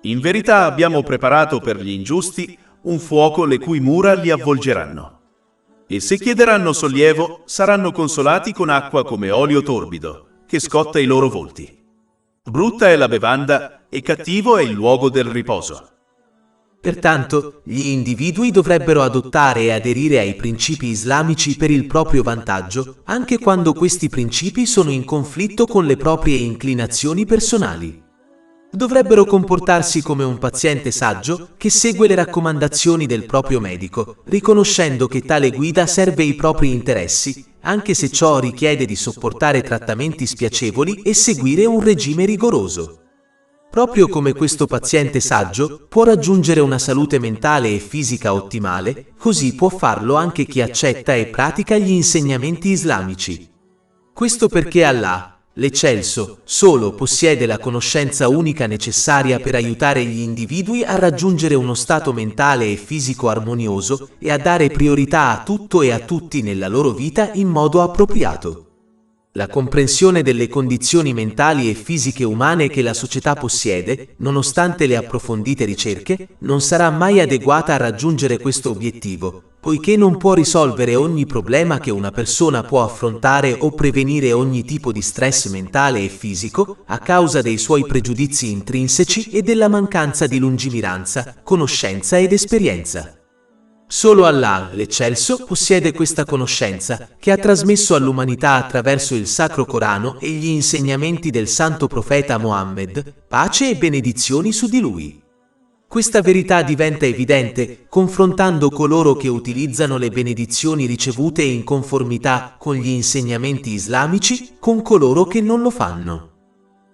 In verità abbiamo preparato per gli ingiusti un fuoco le cui mura li avvolgeranno. E se chiederanno sollievo, saranno consolati con acqua come olio torbido, che scotta i loro volti. Brutta è la bevanda e cattivo è il luogo del riposo. Pertanto, gli individui dovrebbero adottare e aderire ai principi islamici per il proprio vantaggio, anche quando questi principi sono in conflitto con le proprie inclinazioni personali. Dovrebbero comportarsi come un paziente saggio che segue le raccomandazioni del proprio medico, riconoscendo che tale guida serve i propri interessi, anche se ciò richiede di sopportare trattamenti spiacevoli e seguire un regime rigoroso. Proprio come questo paziente saggio può raggiungere una salute mentale e fisica ottimale, così può farlo anche chi accetta e pratica gli insegnamenti islamici. Questo perché Allah, l'Eccelso, solo possiede la conoscenza unica necessaria per aiutare gli individui a raggiungere uno stato mentale e fisico armonioso e a dare priorità a tutto e a tutti nella loro vita in modo appropriato. La comprensione delle condizioni mentali e fisiche umane che la società possiede, nonostante le approfondite ricerche, non sarà mai adeguata a raggiungere questo obiettivo, poiché non può risolvere ogni problema che una persona può affrontare o prevenire ogni tipo di stress mentale e fisico a causa dei suoi pregiudizi intrinseci e della mancanza di lungimiranza, conoscenza ed esperienza. Solo Allah, l'Eccelso, possiede questa conoscenza, che ha trasmesso all'umanità attraverso il Sacro Corano e gli insegnamenti del Santo Profeta Muhammad, pace e benedizioni su di lui. Questa verità diventa evidente confrontando coloro che utilizzano le benedizioni ricevute in conformità con gli insegnamenti islamici con coloro che non lo fanno.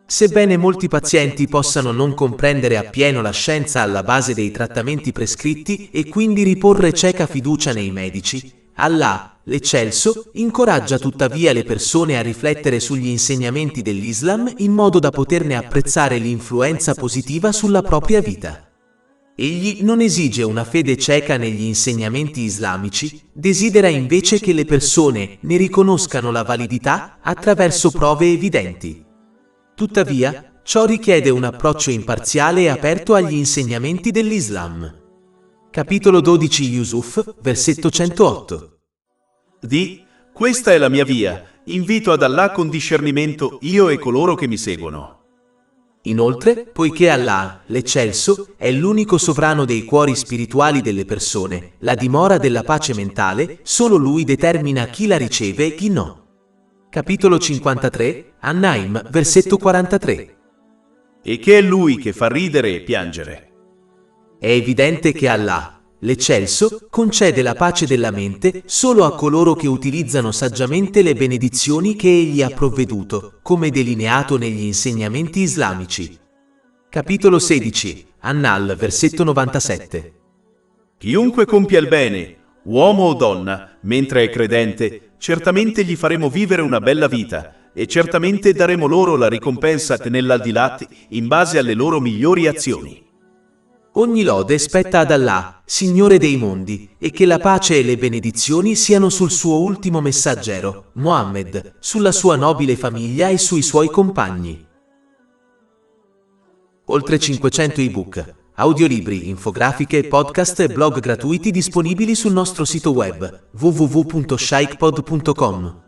Sebbene molti pazienti possano non comprendere appieno la scienza alla base dei trattamenti prescritti e quindi riporre cieca fiducia nei medici, Allah, l'Eccelso, incoraggia tuttavia le persone a riflettere sugli insegnamenti dell'Islam in modo da poterne apprezzare l'influenza positiva sulla propria vita. Egli non esige una fede cieca negli insegnamenti islamici, desidera invece che le persone ne riconoscano la validità attraverso prove evidenti. Tuttavia, Ciò richiede un approccio imparziale e aperto agli insegnamenti dell'Islam. Capitolo 12 Yusuf, versetto 108. Questa è la mia via, invito ad Allah con discernimento io e coloro che mi seguono. Inoltre, poiché Allah, l'Eccelso, è l'unico sovrano dei cuori spirituali delle persone, la dimora della pace mentale, solo Lui determina chi la riceve e chi no. Capitolo 53, An-Naim, versetto 43. E che è Lui che fa ridere e piangere. È evidente che Allah, l'Eccelso, concede la pace della mente solo a coloro che utilizzano saggiamente le benedizioni che Egli ha provveduto, come delineato negli insegnamenti islamici. Capitolo 16, An-Nahl, versetto 97. Chiunque compia il bene, uomo o donna, mentre è credente, certamente gli faremo vivere una bella vita, e certamente daremo loro la ricompensa nell'aldilà in base alle loro migliori azioni. Ogni lode spetta ad Allah, Signore dei mondi, e che la pace e le benedizioni siano sul suo ultimo messaggero, Muhammad, sulla sua nobile famiglia e sui suoi compagni. Oltre 500 ebook, audiolibri, infografiche, podcast e blog gratuiti disponibili sul nostro sito web www.shaykhpod.com.